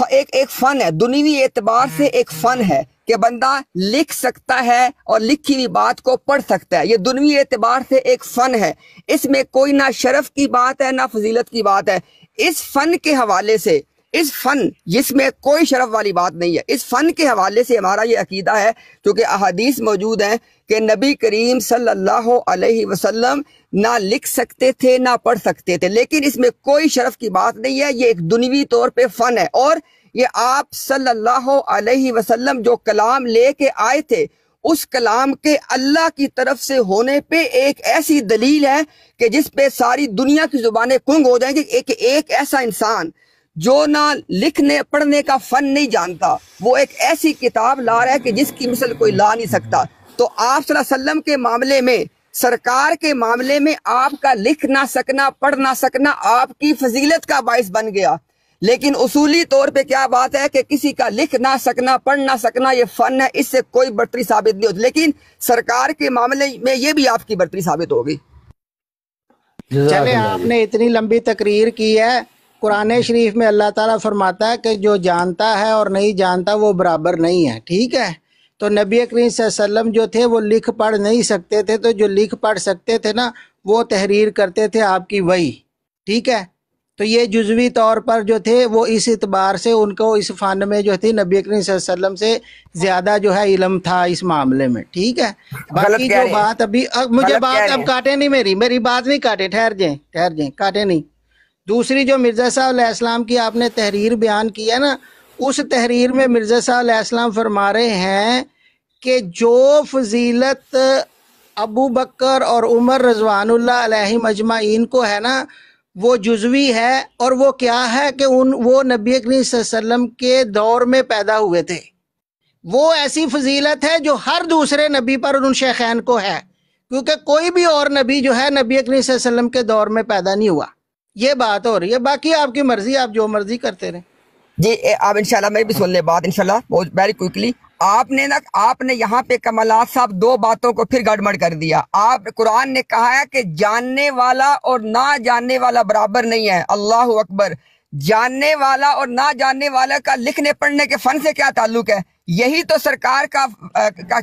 ایک فن ہے، دنیوی اعتبار سے ایک فن ہے کہ بندہ لکھ سکتا ہے اور لکھی ہوئی بات کو پڑھ سکتا ہے، یہ دنیوی اعتبار سے ایک فن ہے، اس میں کوئی نہ شرف کی بات ہے نہ فضیلت کی بات ہے۔ اس فن کے حوالے سے، اس فن جس میں کوئی شرف والی بات نہیں ہے، اس فن کے حوالے سے ہمارا یہ عقیدہ ہے، کیونکہ احادیث موجود ہیں کہ نبی کریم صلی اللہ علیہ وسلم نہ لکھ سکتے تھے نہ پڑھ سکتے تھے، لیکن اس میں کوئی شرف کی بات نہیں ہے، یہ ایک دنیوی طور پہ فن ہے۔ اور یہ آپ صلی اللہ علیہ وسلم جو کلام لے کے آئے تھے، اس کلام کے اللہ کی طرف سے ہونے پہ ایک ایسی دلیل ہے کہ جس پہ ساری دنیا کی زبانیں کنگ ہو جائیں گی۔ ایک ایسا انسان جو نہ لکھنے پڑھنے کا فن نہیں جانتا، وہ ایک ایسی کتاب لا رہا ہے کہ جس کی مثل کوئی لا نہیں سکتا۔ تو آپ صلی اللہ علیہ وسلم کے معاملے میں، سرکار کے معاملے میں آپ کا لکھ نہ سکنا، پڑھ نہ سکنا آپ کی فضیلت کا باعث بن گیا، لیکن اصولی طور پہ کیا بات ہے کہ کسی کا لکھ نہ سکنا، پڑھ نہ سکنا یہ فن ہے، اس سے کوئی برتری ثابت نہیں ہوتی، لیکن سرکار کے معاملے میں یہ بھی آپ کی برتری ثابت ہوگی۔ چلے، آپ نے اتنی لمبی تقریر کی ہے، قرآن شریف میں اللہ تعالیٰ فرماتا ہے کہ جو جانتا ہے اور نہیں جانتا وہ برابر نہیں ہے، ٹھیک ہے؟ تو نبی کریم صلی اللہ علیہ وسلم جو تھے وہ لکھ پڑھ نہیں سکتے تھے، تو جو لکھ پڑھ سکتے تھے نا وہ تحریر کرتے تھے آپ کی وحی، ٹھیک ہے؟ تو یہ جزوی طور پر جو تھے وہ اس اعتبار سے ان کو اس فن میں جو تھی نبی کریم صلی اللہ علیہ وسلم سے زیادہ جو ہے علم تھا اس معاملے میں، ٹھیک ہے؟ باقی جو بات ابھی مجھے بات اب کاٹے نہیں، میری بات نہیں کاٹے، ٹھہر جائیں کاٹے نہیں۔ دوسری جو مرزا صاحب علیہ السلام کی آپ نے تحریر بیان کی ہے نا، اس تحریر میں مرزا صاحب علیہ السلام فرما رہے ہیں کہ جو فضیلت ابو بکر اور عمر رضوان اللہ علیہ مجمعین کو ہے نا وہ جزوی ہے، اور وہ کیا ہے کہ وہ نبی کریم صلی اللہ علیہ وسلم کے دور میں پیدا ہوئے تھے، وہ ایسی فضیلت ہے جو ہر دوسرے نبی پر ان شیخین کو ہے، کیونکہ کوئی بھی اور نبی جو ہے نبی کریم صلی اللہ علیہ وسلم کے دور میں پیدا نہیں ہوا۔ یہ بات ہو رہی ہے، باقی آپ کی مرضی، آپ جو مرضی کرتے رہیں۔ جی آپ انشاءاللہ میں بھی سن لے بات انشاءاللہ بہت ویری کوئکلی۔ آپ نے یہاں پہ کمالات صاحب دو باتوں کو پھر گڑبڑ کر دیا۔ آپ قرآن نے کہا ہے کہ جاننے والا اور نہ جاننے والا برابر نہیں ہے، اللہ اکبر۔ جاننے والا اور نہ جاننے والا کا لکھنے پڑھنے کے فن سے کیا تعلق ہے؟ یہی تو سرکار کا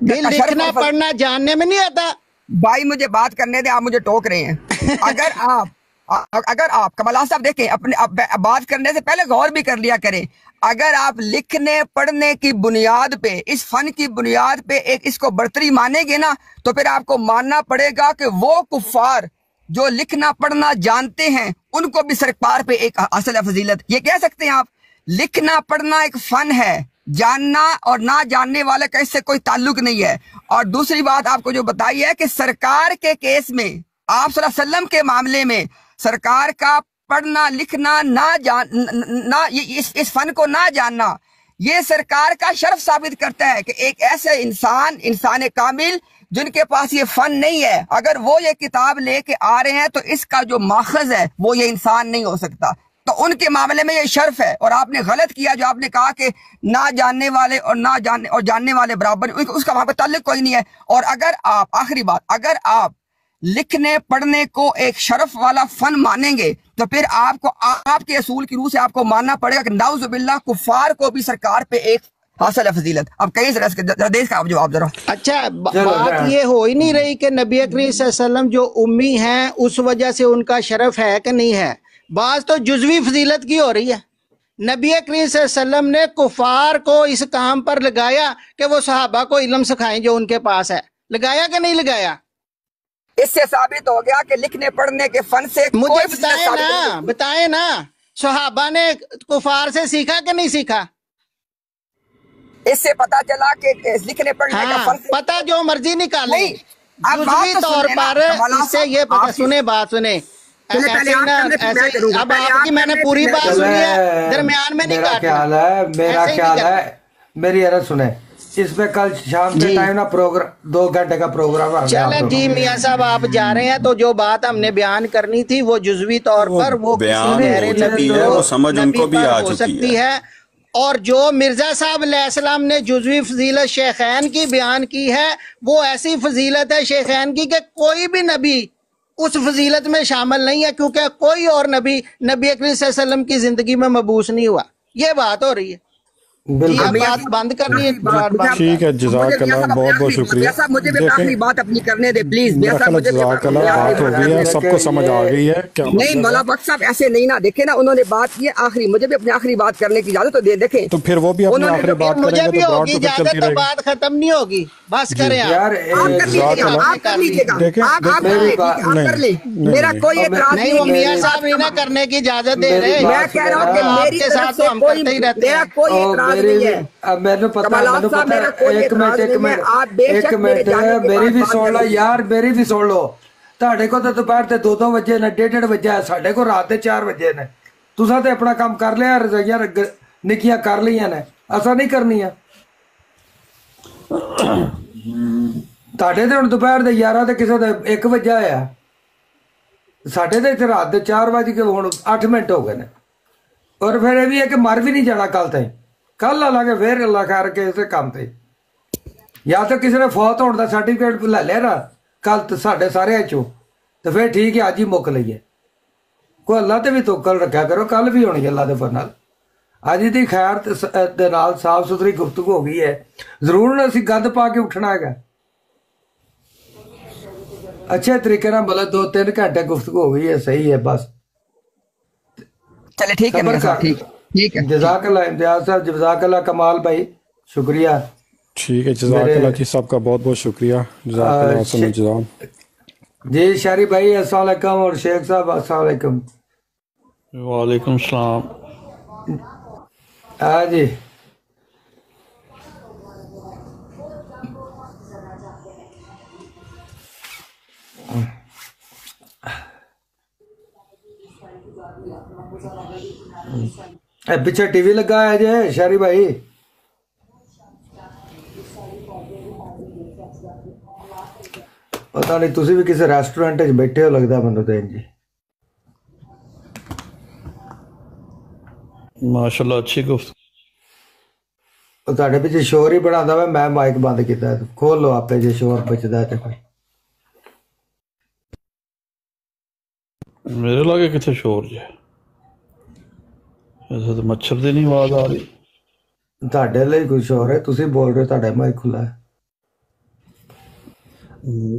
لکھنا پڑھنا جاننے میں نہیں آتا۔ بھائی مجھے بات کرنے دیں، آپ مجھے ٹوک رہے ہیں۔ اگر آپ کمالات صاحب دیکھیں، اپنے بات کرنے سے پہلے غور بھی کر لیا کریں۔ اگر آپ لکھنے پڑھنے کی بنیاد پہ، اس فن کی بنیاد پہ اس کو برتری مانیں گے نا، تو پھر آپ کو ماننا پڑے گا کہ وہ کفار جو لکھنا پڑھنا جانتے ہیں ان کو بھی سرکار پہ ایک اصل ہے فضیلت۔ یہ کہہ سکتے ہیں آپ لکھنا پڑھنا ایک فن ہے، جاننا اور نہ جاننے والے کا اس سے کوئی تعلق نہیں ہے۔ اور دوسری بات آپ کو جو بتائی ہے کہ سرکار کے کیس میں، آپ صلی اللہ علیہ وسلم کے معاملے میں سرکار کا پڑھنا لکھنا اس فن کو نہ جاننا، یہ سرکار کا شرف ثابت کرتا ہے کہ ایک ایسے انسان کامل جن کے پاس یہ فن نہیں ہے، اگر وہ یہ کتاب لے کے آ رہے ہیں تو اس کا جو ماخذ ہے وہ یہ انسان نہیں ہو سکتا۔ تو ان کے معاملے میں یہ شرف ہے، اور آپ نے غلط کیا جو آپ نے کہا کہ نہ جاننے والے اور جاننے والے برابر، اس کا وہاں پہ تعلق کوئی نہیں ہے۔ اور اگر آپ آخری بات، اگر آپ لکھنے پڑھنے کو ایک شرف والا فن مانیں گے تو پھر آپ کے اصول کی روح سے آپ کو ماننا پڑے گا کہ نعوذ باللہ کفار کو بھی سرکار پہ ایک حاصل ہے فضیلت۔ اب کہیں ذرا دیکھ کا جواب ذرا۔ اچھا، بات یہ ہو ہی نہیں رہی کہ نبی کریم صلی اللہ علیہ وسلم جو امی ہیں اس وجہ سے ان کا شرف ہے کہ نہیں ہے؟ بعض تو جزوی فضیلت کی ہو رہی ہے۔ نبی کریم صلی اللہ علیہ وسلم نے کفار کو اس کام پر لگایا کہ وہ صحابہ کو علم سکھائیں جو ان کے پاس ہے، لگایا کہ نہیں لگایا؟ اس سے ثابت ہو گیا کہ لکھنے پڑھنے کے فن سے مجھے بتائیں نا صحابہ نے کفار سے سیکھا کہ نہیں سیکھا؟ اس سے پتا چلا کہ لکھنے پڑھنے کا فن سے پتا جو مرضی نکالے، جزوی طور پر اس سے یہ پتا۔ سنے بات سنے، اب آپ کی میں نے پوری بات سنی ہے، درمیان میں نہیں کاٹنا۔ میرا خیال ہے میری عرض سنیں، اس پہ کل شام کے ٹائم نا پروگرام 2 گھنٹے کا پروگرام۔ چلیں جی میاں صاحب آپ جا رہے ہیں، تو جو بات ہم نے بیان کرنی تھی وہ جزوی طور پر وہ سمجھ ان کو بھی ہو سکتی ہے، اور جو مرزا صاحب علیہ السلام نے جزوی فضیلت شیخین کی بیان کی ہے وہ ایسی فضیلت ہے شیخین کی کہ کوئی بھی نبی اس فضیلت میں شامل نہیں ہے، کیونکہ کوئی اور نبی اکرم صلی اللہ علیہ وسلم کی زندگی میں مبعوث نہیں ہوا۔ یہ بات ہو رہی ہے جی، بالکل اب بات بند کرنی ہے، بات بند ٹھیک ہے، جزاک اللہ، بہت بہت شکریہ۔ مجھے بھی دیکھیں آخری بات اپنی کرنے دے پلیز، میرا خیال ہے جزاک اللہ، بات ہو گئی ہے، سب کو سمجھ آ گئی ہے کیا نہیں مطلب ہے۔ مولا بخش صاحب ایسے نہیں نا، دیکھیں نا انہوں نے بات کی ہے آخری، مجھے بھی اپنی آخری بات کرنے کی اجازت تو دے، دیکھیں تو پھر وہ بھی اپنی انہوں نے آخری بات کریں مجھے گے بھی تو براڈ ہوگی تو پھر اجازت، چلتی تو رہے گی۔ بات ختم نہیں ہوگی، بس کریں یار آپ کر لیجیے جزاک گا، اللہ۔ آپ کر لیجیے گا، دیکھیں آپ کر میری لیں، ٹھیک بات ہے، آپ نہیں کر لیں، نہیں میرا نہیں کوئی اعتراض نہیں، وہ نہیں میاں ہے، صاحب ہی نہ کرنے کی اجازت دے میری رہے، میں بات کہہ سنیں رہا ہوں نا، کہ آپ میری کے طرف ساتھ سے تو ہم کوئی کرتے ہی رہتے میرا ہیں۔ کوئی اعتراض نہیں ہے، اب مینو پتا کمالات صاحب میرا کوئی اعتراض نہیں ہے، آپ بے ایک شک میرے منٹ جانے کے میری بعد بھی بات سن کر لو لیجیے۔ یار، میری بھی سن لو۔ تہاڈے کو تو دوپہر تے 2 بجے نے، 1:30 بجے ہے، ساڈے کو رات دے 4 بجے نے۔ تساں تے اپنا کام کر لیا، رضائیاں نکیاں کر لیاں نے، اساں نہیں کرنیاں۔ تہاڈے تے ہن دوپہر دے 11 تے کسے دے 1 بجے آیا، ساڈے تے رات دے 4 بج کے ہن 8 منٹ ہو گئے نے۔ اور پھر یہ بھی ہے کہ مر بھی نہیں جانا کل تائیں، کل اللہ کے پھر اللہ خیر کے اسے کام تے، یا تو کسی نے فوت ہونے کا سرٹیفکیٹ لے لیا نا کل ساڈے سارے چوں، تو پھر ٹھیک ہے اج ہی مک لئیے۔ کوئی اللہ تے بھی توکل رکھا کرو، کل بھی ہونی اللہ دے فضل۔ اج دی خیر دے نال صاف ستھری گفتگو ہو گئی ہے، ضرور اسی گند پا کے اٹھنا ہے، اچھے طریقے نال مطلب 2-3 گھنٹے گفتگو ہو گئی ہے، صحیح ہے، بس چلے ٹھیک ہے صبر میاں صاحب، کر۔ ٹھیک ہے، جزاک اللہ امتیاز صاحب، جزاک اللہ کمال بھائی، شکریہ ٹھیک ہے، جزاک میرے اللہ جی، سب کا بہت بہت شکریہ، جزاک اللہ حسن الجزام۔ جی شہری بھائی السلام علیکم، اور شیخ صاحب السلام علیکم۔ وعلیکم السلام۔ ہاں جی، پیچھے ٹی وی لگا ہے جی شہری بھائی؟ پتہ نہیں، تسی بھی کسی ریسٹورینٹ بیٹھے ہو لگتا منو تے جی۔ ماشاءاللہ اچھی گفت۔ تہاڈے پیچھے شور ہی بڑا ہوندا، میں مائک بند کیتا ہے، کھول لو آپے جے شور بچدا ہے تے کوئی۔ میرے لگے کتنے شور جے، ایسے تو مچھر دی نہیں آواز آ رہی۔ تہاڈے لئی کوئی شور ہے، تسی بول رہے ہو، تہاڈا مائک کھلا ہے۔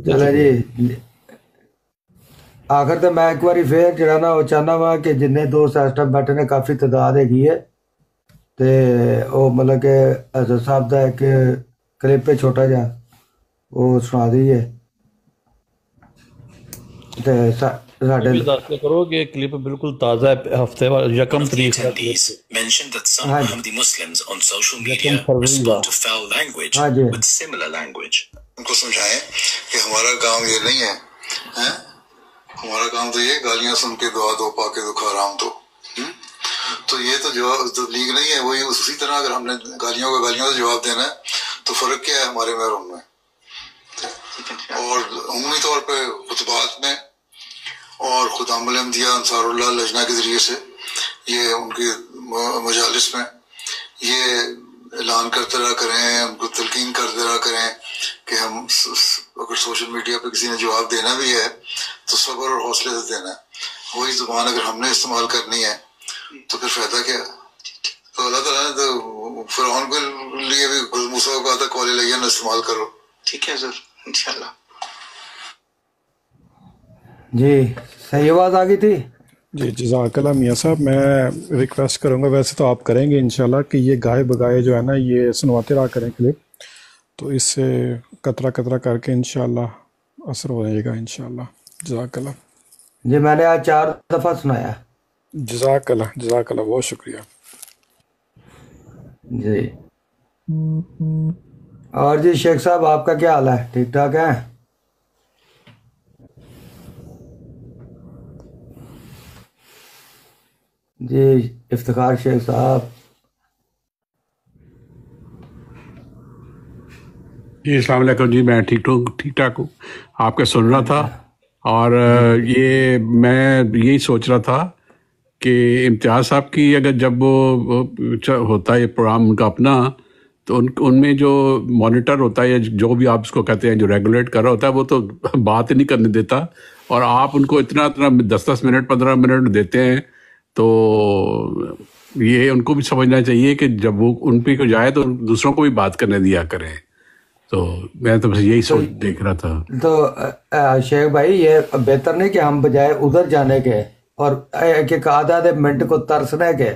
چلے جی، آخر تے میں ایک باری پھر جڑا نا وہ چاہنا وا کہ جنے دوست اس ٹائم بیٹھے نے، کافی تعداد ہے تے وہ مطلب کہ حضرت صاحب دا ایک کلپ ہے چھوٹا جا، وہ سنا دیئے تے ساڈے بھی دس کرو کہ کلپ بالکل تازہ ہے، ہفتے یکم تاریخ کا کلپ، mentioned that some ہاں جی Ahmadi Muslims on social یکم media فروری کا۔ respond to foul language ہاں جی with similar language. ان کو سمجھائیں کہ ہمارا کام یہ نہیں ہے، ہیں؟ ہمارا کام تو یہ گالیاں سن کے دعا دو پا کے دکھا رام تو تو یہ تو جو تبلیغ نہیں ہے، وہی اسی طرح اگر ہم نے گالیوں کا گالیوں کا جواب دینا ہے تو فرق کیا ہے ہمارے میں اور ان میں؟ اور عمومی طور پہ خطبات میں اور خود عامل احمدیہ انصار اللہ لجنہ کے ذریعے سے یہ ان کی مجالس میں یہ اعلان کرتے رہا کریں، ان کو تلقین کرتے رہا کریں کہ ہم اگر سوشل میڈیا پہ کسی نے جواب دینا بھی ہے تو صبر اور حوصلے سے دینا ہے، وہی زبان اگر ہم نے استعمال کرنی ہے تو پھر فائدہ کیا؟ تو اللہ تعالیٰ نے تو فرعون کے لیے بھی موسیٰ کو کہا تھا قول لینا استعمال کرو، ٹھیک ہے سر، انشاءاللہ۔ جی صحیح آواز آ گئی تھی؟ جی جزاک اللہ میاں صاحب، میں ریکویسٹ کروں گا، ویسے تو آپ کریں گے انشاءاللہ، کہ یہ گائے بگائے جو ہے نا یہ سنواتے رہا کریں کلپ، تو اس سے قطرہ قطرہ کر کے انشاءاللہ اثر ہو جائے گا انشاءاللہ۔ جزاک اللہ جی میں نے آج 4 دفعہ سنایا۔ جزاک اللہ بہت شکریہ۔ جی اور جی شیخ صاحب آپ کا کیا حال ہے؟ ٹھیک ٹھاک ہے؟ جی افتخار شیخ صاحب۔ جی السلام علیکم جی، میں ٹھیک ٹھاک ہوں، آپ کا سن رہا تھا، اور یہ میں یہی سوچ رہا تھا کہ امتیاز صاحب کی اگر جب وہ ہوتا ہے یہ پروگرام ان کا اپنا، تو ان میں جو مانیٹر ہوتا ہے، جو بھی آپ اس کو کہتے ہیں، جو ریگولیٹ کر رہا ہوتا ہے، وہ تو بات ہی نہیں کرنے دیتا، اور آپ ان کو اتنا 10 منٹ 15 منٹ دیتے ہیں، تو یہ ان کو بھی سمجھنا چاہیے کہ جب وہ ان پہ کو جائے تو دوسروں کو بھی بات کرنے دیا کریں. تو میں تو بس یہی سوچ دیکھ رہا تھا. تو شیخ بھائی یہ بہتر نہیں کہ ہم بجائے ادھر جانے کے اور ایک آدھا منٹ کو ترسنے کے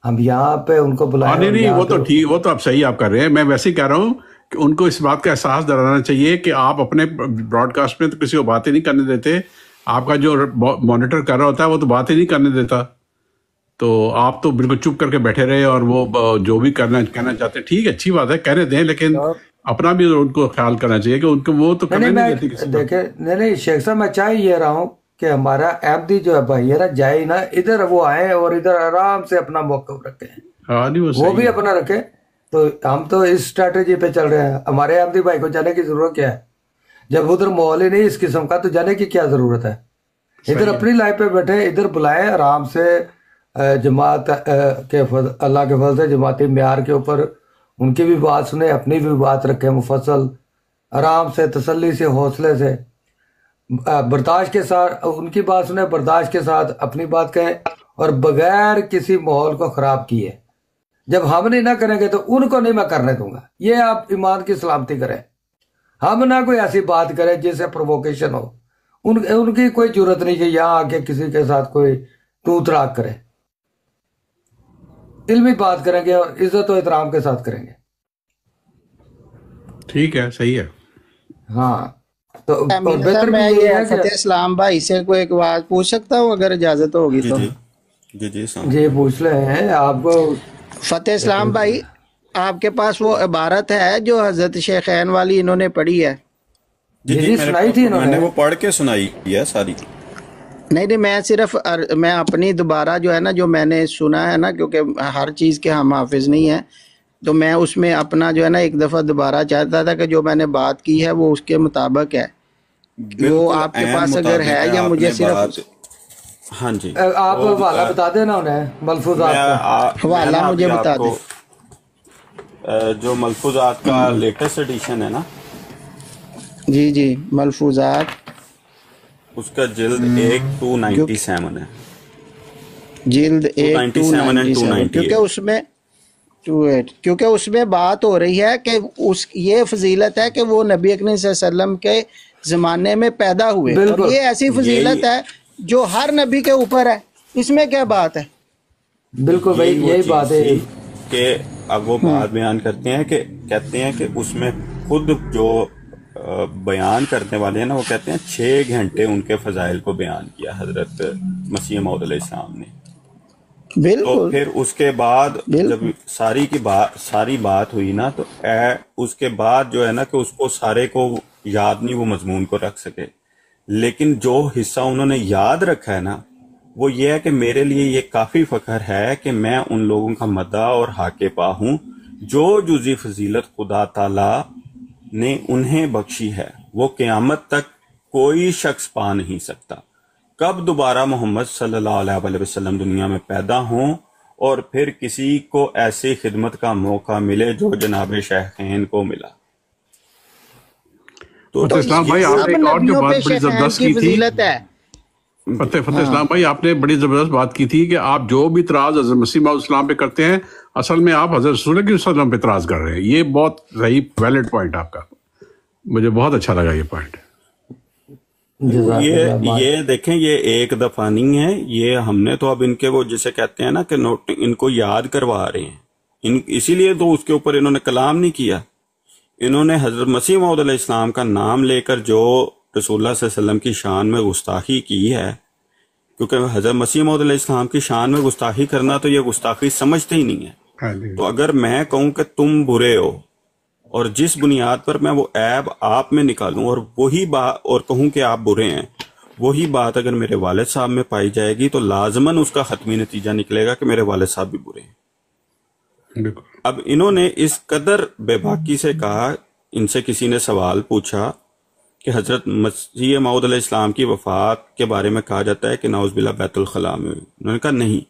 ہم یہاں پہ ان کو بلائیں. نہیں وہ تو ٹھیک، وہ تو آپ صحیح آپ کر رہے ہیں. میں ویسے ہی کہہ رہا ہوں کہ ان کو اس بات کا احساس دلانا چاہیے کہ آپ اپنے براڈ کاسٹ میں تو کسی کو باتیں نہیں کرنے دیتے. آپ کا جو مانیٹر کر رہا ہوتا ہے وہ تو باتیں نہیں کرنے دیتا. تو آپ تو بالکل چپ کر کے بیٹھے رہے اور وہ جو بھی کہنا چاہتے ہیں ٹھیک ہے، اچھی بات ہے، کہنے دیں، لیکن اپنا بھی ان کو خیال کرنا چاہیے کہ ان کو وہ تو کرنے نہیں دیتے کسی کو. دیکھیں نہیں شیخ صاحب، میں چاہ یہ رہا ہوں کہ ہمارا احمدی جو ہے بھائی ہے نا جائے نا ادھر وہ آئے اور ادھر آرام سے اپنا موقف رکھیں، وہ بھی اپنا رکھے. تو ہم تو اس اسٹریٹجی پہ چل رہے ہیں. ہمارے احمدی بھائی کو جانے کی ضرورت کیا ہے؟ جب ادھر ماحول ہی نہیں اس قسم کا تو جانے کی کیا ضرورت ہے؟ ادھر اپنی لائف پہ بیٹھے، ادھر بلائیں آرام سے. جماعت کے اللہ کے فضل سے جماعتی معیار کے اوپر ان کی بھی بات سنیں، اپنی بھی بات رکھیں مفصل، آرام سے، تسلی سے، حوصلے سے، برداشت کے ساتھ ان کی بات سنیں، برداشت کے ساتھ اپنی بات کہیں اور بغیر کسی ماحول کو خراب کیے. جب ہم نہیں نہ کریں گے تو ان کو نہیں میں کرنے دوں گا. یہ آپ ایمان کی سلامتی کریں. ہم نہ کوئی ایسی بات کریں جس سے پرووکیشن ہو. ان کی کوئی ضرورت نہیں کہ یہاں آ کے کسی کے ساتھ کوئی تو تراک کرے. علمی بات کریں گے اور عزت و احترام کے ساتھ کریں گے. ٹھیک ہے، صحیح ہے. ہاں تو میں یہ فتح اسلام بھائی سے کوئی ایک بات پوچھ سکتا ہوں اگر اجازت ہوگی تو؟ جی پوچھ لیں ہیں آپ کو. فتح اسلام بھائی، آپ کے پاس وہ عبارت ہے جو حضرت شیخین والی انہوں نے پڑھی ہے؟ جی سنائی تھی انہوں نے، وہ پڑھ کے سنائی ہے ساری. نہیں میں صرف میں اپنی دوبارہ جو ہے نا جو میں نے سنا ہے نا، کیونکہ ہر چیز کے ہم حافظ نہیں ہیں، تو میں اس میں اپنا جو ہے نا ایک دفعہ دوبارہ چاہتا تھا کہ جو میں نے بات کی ہے وہ اس کے مطابق ہے. وہ آپ کے پاس اگر ہے یا مجھے صرف ہاں جی آپ حوالہ بتا دیں نا انہیں ملفوظات کا. حوالہ مجھے بتا دیں. جو ملفوظات کا لیٹسٹ ایڈیشن ہے نا، جی ملفوظات، اس کا جلد 297 ہے. جلد 297 کیونکہ اس میں بات ہو رہی ہے کہ یہ فضیلت ہے کہ وہ نبی اکرم صلی اللہ علیہ وسلم کے زمانے میں پیدا ہوئے، اور یہ ایسی فضیلت ہے جو ہر نبی کے اوپر ہے. اس میں کیا بات ہے؟ بالکل بھائی یہی بات ہے کہ اب وہ بات بیان کرتے ہیں کہ کہتے ہیں کہ اس میں خود جو بیان کرنے والے ہیں نا، وہ کہتے ہیں 6 گھنٹے ان کے فضائل کو بیان کیا حضرت مسیح موعود علیہ السلام نے. تو پھر اس کے بعد جب ساری بات ہوئی نا، تو اس کے بعد جو ہے نا کہ اس کو سارے کو یاد نہیں وہ مضمون کو رکھ سکے، لیکن جو حصہ انہوں نے یاد رکھا ہے نا، وہ یہ ہے کہ میرے لیے یہ کافی فخر ہے کہ میں ان لوگوں کا مداح اور حاکے پا ہوں جو جزی فضیلت خدا تعالی نے انہیں بخشی ہے، وہ قیامت تک کوئی شخص پا نہیں سکتا. کب دوبارہ محمد صلی اللہ علیہ وسلم دنیا میں پیدا ہوں اور پھر کسی کو ایسی خدمت کا موقع ملے جو جناب شیخین کو ملا. تو اسلام بھائی آپ نے ایک اور جو بات بڑی زبردست کی تھی، فتح اسلام بھائی آپ نے بڑی زبردست بات کی تھی کہ آپ جو بھی اعتراض حضرت مسیح موعود اسلام پہ کرتے ہیں، اصل میں آپ حضرت رسول اللہ صلی اللہ علیہ وسلم پہ اعتراض کر رہے ہیں. یہ بہت صحیح ویلڈ پوائنٹ آپ کا، مجھے بہت اچھا لگا یہ پوائنٹ. یہ دیکھیں، یہ ایک دفعہ نہیں ہے، یہ ہم نے تو اب ان کے وہ جسے کہتے ہیں نا کہ ان کو یاد کروا رہے ہیں، اسی لیے تو اس کے اوپر انہوں نے کلام نہیں کیا. انہوں نے حضرت مسیح موعود علیہ السلام کا نام لے کر جو رسول اللہ صلی اللہ علیہ وسلم کی شان میں گستاخی کی ہے، کیونکہ حضرت مسیح موعود علیہ السلام کی شان میں گستاخی کرنا تو یہ گستاخی سمجھتے ہی نہیں ہے. تو اگر میں کہوں کہ تم برے ہو اور جس بنیاد پر میں وہ عیب آپ میں نکالوں اور وہی بات اور کہوں کہ آپ برے ہیں، وہی بات اگر میرے والد صاحب میں پائی جائے گی تو لازماً اس کا حتمی نتیجہ نکلے گا کہ میرے والد صاحب بھی برے ہیں. اب انہوں نے اس قدر بے باکی سے کہا، ان سے کسی نے سوال پوچھا کہ حضرت مسیح موعود علیہ السلام کی وفات کے بارے میں کہا جاتا ہے کہ نعوذ باللہ بیت الخلاء میں ہوئی. انہوں نے کہا نہیں،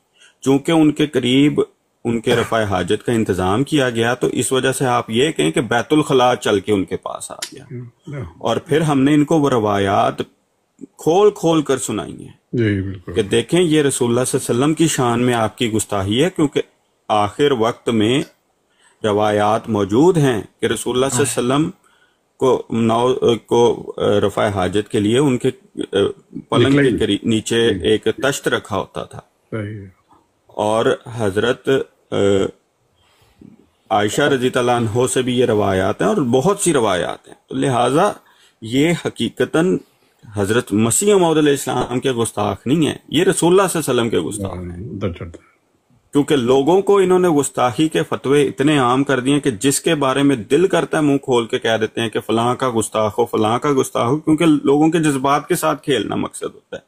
چونکہ ان کے قریب ان کے رفع حاجت کا انتظام کیا گیا تو اس وجہ سے آپ یہ کہیں کہ بیت الخلاء چل کے ان کے پاس آ گیا. اور پھر ہم نے ان کو وہ روایات کھول کھول کر سنائی ہیں جی بالکل کہ دیکھیں یہ رسول اللہ صلی اللہ علیہ وسلم کی شان میں آپ کی گستاخی ہے، کیونکہ آخر وقت میں روایات موجود ہیں کہ رسول اللہ صلی اللہ علیہ وسلم کو رفع حاجت کے لیے ان کے پلنگ کے نیچے ایک تشت رکھا ہوتا تھا، اور حضرت عائشہ رضی اللہ عنہ سے بھی یہ روایات ہیں اور بہت سی روایات ہیں. تو لہٰذا یہ حقیقتاً حضرت مسیح موعود علیہ السلام کے گستاخ نہیں ہیں، یہ رسول اللہ صلی اللہ علیہ وسلم کے گستاخ ہیں، کیونکہ لوگوں کو انہوں نے گستاخی کے فتوے اتنے عام کر دیے کہ جس کے بارے میں دل کرتا ہے منہ کھول کے کہہ دیتے ہیں کہ فلاں کا گستاخ ہو، فلاں کا گستاخ ہو، کیونکہ لوگوں کے جذبات کے ساتھ کھیلنا مقصد ہوتا ہے.